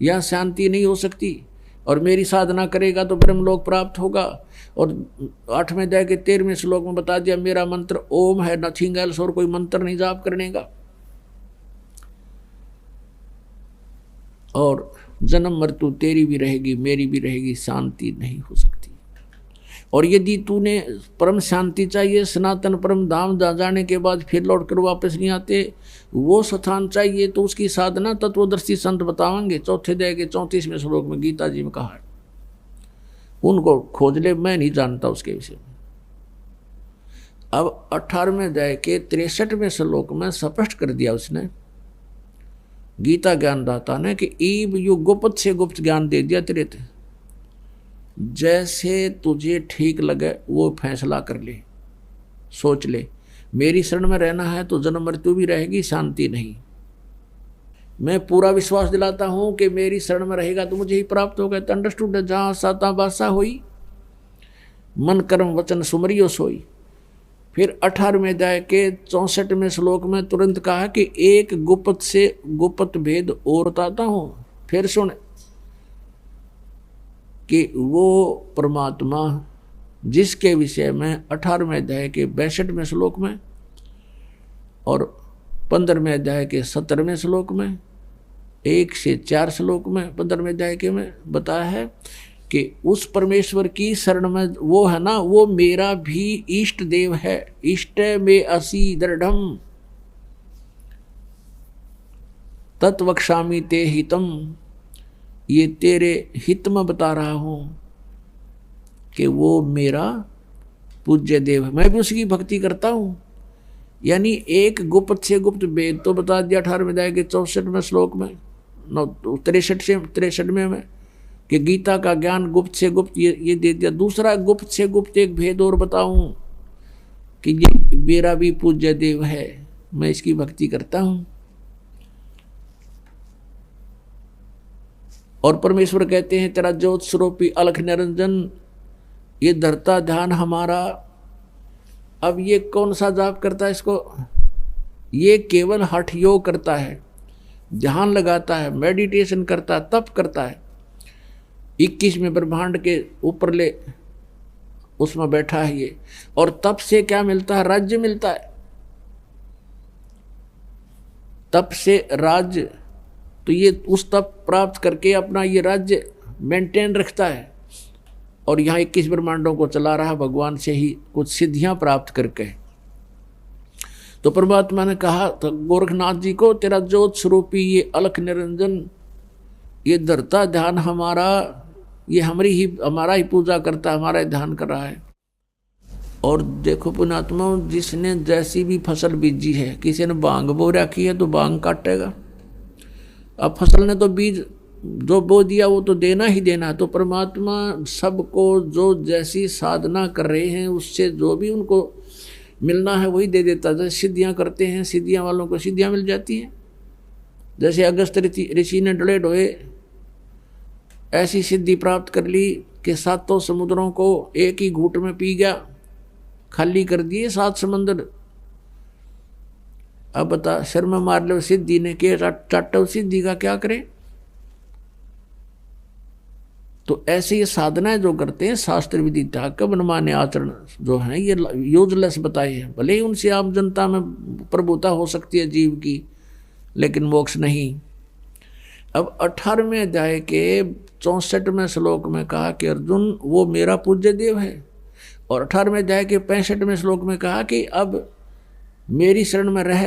यहाँ शांति नहीं हो सकती। और मेरी साधना करेगा तो ब्रह्मलोक प्राप्त होगा। और 8वें अध्याय के 13वें श्लोक में बता दिया, मेरा मंत्र ओम है, नथिंग एल्स, और कोई मंत्र नहीं जाप करने का। और जन्म मृत्यु तेरी भी रहेगी, मेरी भी रहेगी, शांति नहीं हो सकती। और यदि तूने परम शांति चाहिए, सनातन परम धाम जाने के बाद फिर लौट कर वापस नहीं आते, वो स्थान चाहिए, तो उसकी साधना तत्वदर्शी संत बताएंगे। 4थे अध्याय के 34वें श्लोक में गीता जी में कहा है, उनको खोज ले, मैं नहीं जानता उसके विषय में। अब 18वें अध्याय के 63वें श्लोक में स्पष्ट कर दिया उसने, गीता ज्ञानदाता ने, कि ईब यु गुप्त से गुप्त ज्ञान दे दिया तेरे थे। जैसे तुझे ठीक लगे वो फैसला कर ले, सोच ले। मेरी शरण में रहना है तो जन्म मृत्यु भी रहेगी, शांति नहीं। मैं पूरा विश्वास दिलाता हूं कि मेरी शरण में रहेगा तो मुझे ही प्राप्त होगा। तो अंडरस्टूड है, जहां साता बासा होई, मन कर्म वचन सुमरियो सोई। फिर 18वें अध्याय के 64वें श्लोक में तुरंत कहा कि एक गुप्त से गुप्त भेद और बताता हूं। फिर सुन कि वो परमात्मा जिसके विषय में 18वें अध्याय के 62वें श्लोक में और 15वें अध्याय के 17वें श्लोक में, 1 से 4 श्लोक में 15वें अध्याय के में बताया है कि उस परमेश्वर की शरण में वो है ना, वो मेरा भी इष्ट देव है। इष्ट में असी दृढ़म तत्वक्षामि ते हितम। ये तेरे हित में बता रहा हूं कि वो मेरा पूज्य देव है, मैं भी उसकी भक्ति करता हूं। यानी एक गुप्त से गुप्त भेद तो बता दिया 18वें अध्याय के 64वें श्लोक में, 63वें में कि गीता का ज्ञान गुप्त से गुप्त ये दे दिया। दूसरा गुप्त से गुप्त एक भेद और बताऊं कि ये मेरा भी पूज्य देव है, मैं इसकी भक्ति करता हूं। और परमेश्वर कहते हैं तेरा ज्योत स्वरूपी अलख निरंजन, ये धरता ध्यान हमारा। अब ये कौन सा जाप करता है इसको? ये केवल हठ योग करता है, ध्यान लगाता है, मेडिटेशन करता है, तप करता है। 21वें ब्रह्मांड के ऊपर ले उसमें बैठा है ये। और तप से क्या मिलता है? राज्य मिलता है। तप से राज्य, तो ये उस तप प्राप्त करके अपना ये राज्य मेंटेन रखता है। और यहाँ 21 ब्रह्मांडों को चला रहा भगवान से ही कुछ सिद्धियां प्राप्त करके। तो परमात्मा ने कहा तो गोरखनाथ जी को, तेरा ज्योत स्वरूपी ये अलख निरंजन, ये धरता ध्यान हमारा, ये हमारा ही पूजा करता है, हमारा ही ध्यान कर रहा है। और देखो पुण्यात्मा, जिसने जैसी भी फसल बीजी है, किसी ने बांग बो रखी है तो बांग काटेगा। अब फसल ने तो बीज जो बो दिया वो तो देना ही देना। तो परमात्मा सबको जो जैसी साधना कर रहे हैं उससे जो भी उनको मिलना है वही दे देता है। जैसे सिद्धियाँ करते हैं, सिद्धियाँ वालों को सिद्धियाँ मिल जाती हैं। जैसे अगस्त ऋषि ने डले ढोए ऐसी सिद्धि प्राप्त कर ली कि 7 समुद्रों को एक ही घूंट में पी गया, खाली कर दिए 7 समंदर। अब बता, शर में मार लो सिद्धि ने के चाटो सिद्धि का क्या करे। तो ऐसे ये साधनाएं जो करते हैं शास्त्र विधि त्याग का मनमाने आचरण जो है ये यूजलेस बताए हैं। भले ही उनसे आम जनता में प्रभुता हो सकती है जीव की, लेकिन मोक्ष नहीं। अब 18वें अध्याय के 64वें श्लोक में कहा कि अर्जुन वो मेरा पूज्य देव है। और 18वें अध्याय के 65वें श्लोक में कहा कि अब मेरी शरण में रह,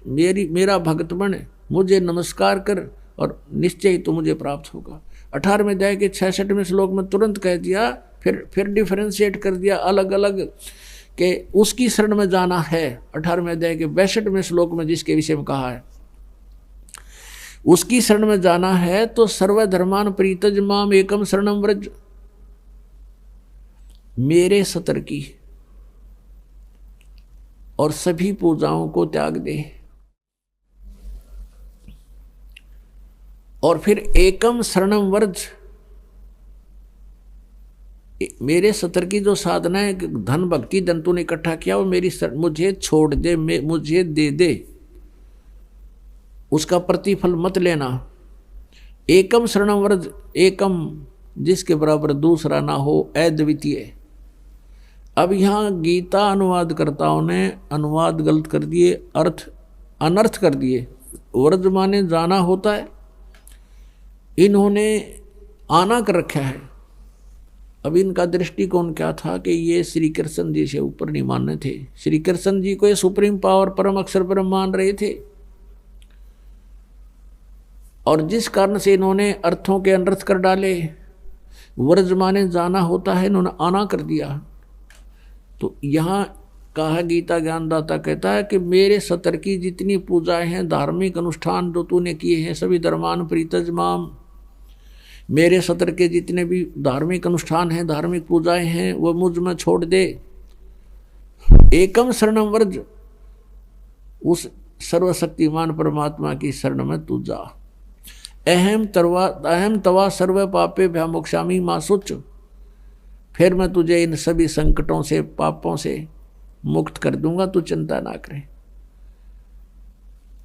मेरा भक्त बन, मुझे नमस्कार कर और निश्चय ही तो मुझे प्राप्त होगा। 18वें अध्याय के 66वें श्लोक में तुरंत कह दिया, फिर डिफरेंशिएट कर दिया अलग अलग कि उसकी शरण में जाना है। 18वें अध्याय के 62वें श्लोक में जिसके विषय में कहा है उसकी शरण में जाना है तो सर्वधर्मान प्रीतज माम एकम शरणम व्रज, मेरे सतर की और सभी पूजाओं को त्याग दे। और फिर एकम शरणम व्रज, मेरे सतर की जो साधना है, धन भक्ति धन तूने इकट्ठा किया वो मेरी मुझे छोड़ दे, मुझे दे दे, उसका प्रतिफल मत लेना। एकम शरणम व्रज, एकम जिसके बराबर दूसरा ना हो, अद्वितीय। अब यहाँ गीता अनुवादकर्ताओं ने अनुवाद गलत कर दिए, अर्थ अनर्थ कर दिए। व्रज माने जाना होता है, इन्होंने आना कर रखा है। अब इनका दृष्टिकोण क्या था कि ये श्री कृष्ण जी से ऊपर नहीं मानने थे। श्री कृष्ण जी को ये सुप्रीम पावर परम अक्षर ब्रह्म मान रहे थे। और जिस कारण से इन्होंने अर्थों के अनर्थ कर डाले, व्रज माने जाना होता है, इन्होंने आना कर दिया। तो यहाँ कहा, गीता ज्ञानदाता कहता है कि मेरे सतर की जितनी पूजाएं हैं, धार्मिक अनुष्ठान जो तूने किए हैं, सभी धर्मान प्रीतज माम, मेरे सतर के जितने भी धार्मिक अनुष्ठान हैं, धार्मिक पूजाएं हैं, वो मुझ में छोड़ दे। एकम शरणम व्रज, उस सर्वशक्तिमान परमात्मा की शरण में तू जा। अहम तवा सर्व पापे भ्यामोक्षामि मां शुच, फिर मैं तुझे इन सभी संकटों से पापों से मुक्त कर दूंगा, तू चिंता ना करे।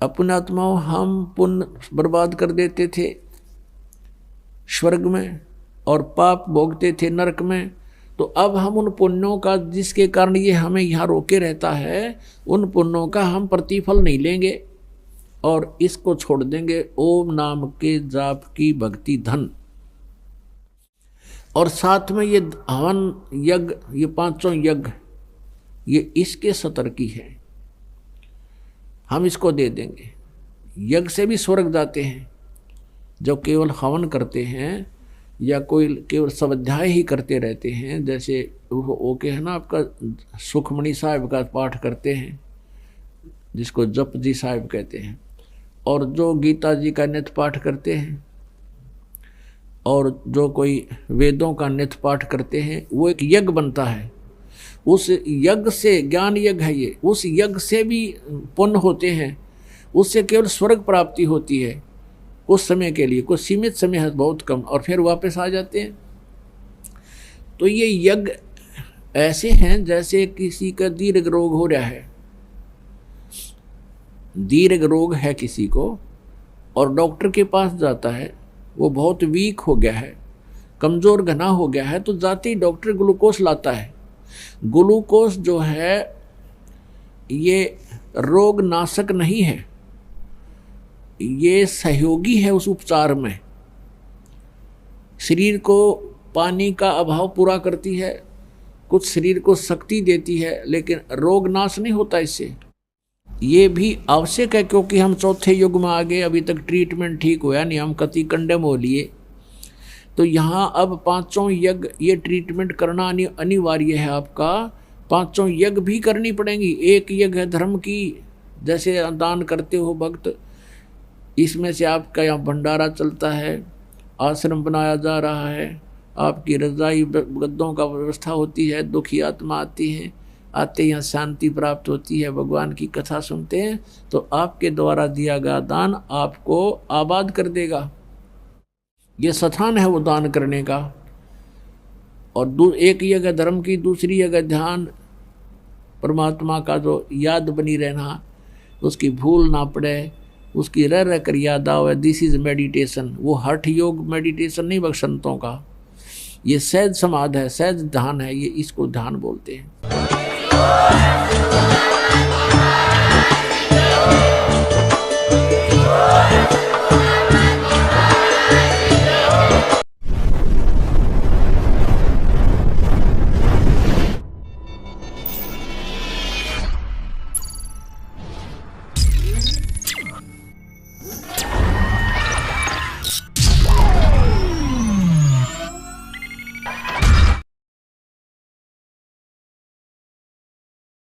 अपने आत्माओं हम पुण्य बर्बाद कर देते थे स्वर्ग में और पाप भोगते थे नरक में, तो अब हम उन पुण्यों का, जिसके कारण ये हमें यहाँ रोके रहता है, उन पुण्यों का हम प्रतिफल नहीं लेंगे और इसको छोड़ देंगे ओम नाम के जाप की भक्ति धन। और साथ में ये हवन यज्ञ, ये पांचों यज्ञ, ये इसके सतर्की है, हम इसको दे देंगे। यज्ञ से भी स्वर्ग जाते हैं जो केवल हवन करते हैं या कोई केवल स्वाध्याय ही करते रहते हैं, जैसे वो के है ना आपका सुखमणि साहिब का पाठ करते हैं जिसको जप जी साहिब कहते हैं, और जो गीता जी का नित्य पाठ करते हैं, और जो कोई वेदों का नित्य पाठ करते हैं, वो एक यज्ञ बनता है। उस यज्ञ से, ज्ञान यज्ञ है ये, उस यज्ञ से भी पुण्य होते हैं, उससे केवल स्वर्ग प्राप्ति होती है उस समय के लिए, कुछ सीमित समय है, बहुत कम, और फिर वापस आ जाते हैं। तो ये यज्ञ ऐसे हैं जैसे किसी का दीर्घ रोग हो रहा है, दीर्घ रोग है किसी को, और डॉक्टर के पास जाता है, वो बहुत वीक हो गया है, कमज़ोर घना हो गया है, तो जाते ही डॉक्टर ग्लूकोज लाता है। ग्लूकोज जो है ये रोग नाशक नहीं है, ये सहयोगी है उस उपचार में। शरीर को पानी का अभाव पूरा करती है, कुछ शरीर को शक्ति देती है, लेकिन रोग नाश नहीं होता इससे। ये भी आवश्यक है क्योंकि हम चौथे युग में आ गए, अभी तक ट्रीटमेंट ठीक हुआ नहीं, हम कति कंडेम हो लिए। तो यहाँ अब पांचों यज्ञ, ये ट्रीटमेंट करना अनिवार्य है आपका। पांचों यज्ञ भी करनी पड़ेंगी। एक यज्ञ है धर्म की, जैसे दान करते हो भक्त, इसमें से आपका यहाँ भंडारा चलता है, आश्रम बनाया जा रहा है, आपकी रजाई गद्दों का व्यवस्था होती है, दुखी आत्मा आती है, आते यहाँ शांति प्राप्त होती है, भगवान की कथा सुनते हैं, तो आपके द्वारा दिया गया दान आपको आबाद कर देगा। ये स्थान है वो दान करने का। और एक जगह धर्म की, दूसरी जगह ध्यान, परमात्मा का जो याद बनी रहना, उसकी भूल ना पड़े, उसकी रह रह कर याद आवे, दिस इज मेडिटेशन। वो हठ योग मेडिटेशन नहीं बख्शंतों का, ये सहज समाध है, सहज ध्यान है, ये इसको ध्यान बोलते हैं।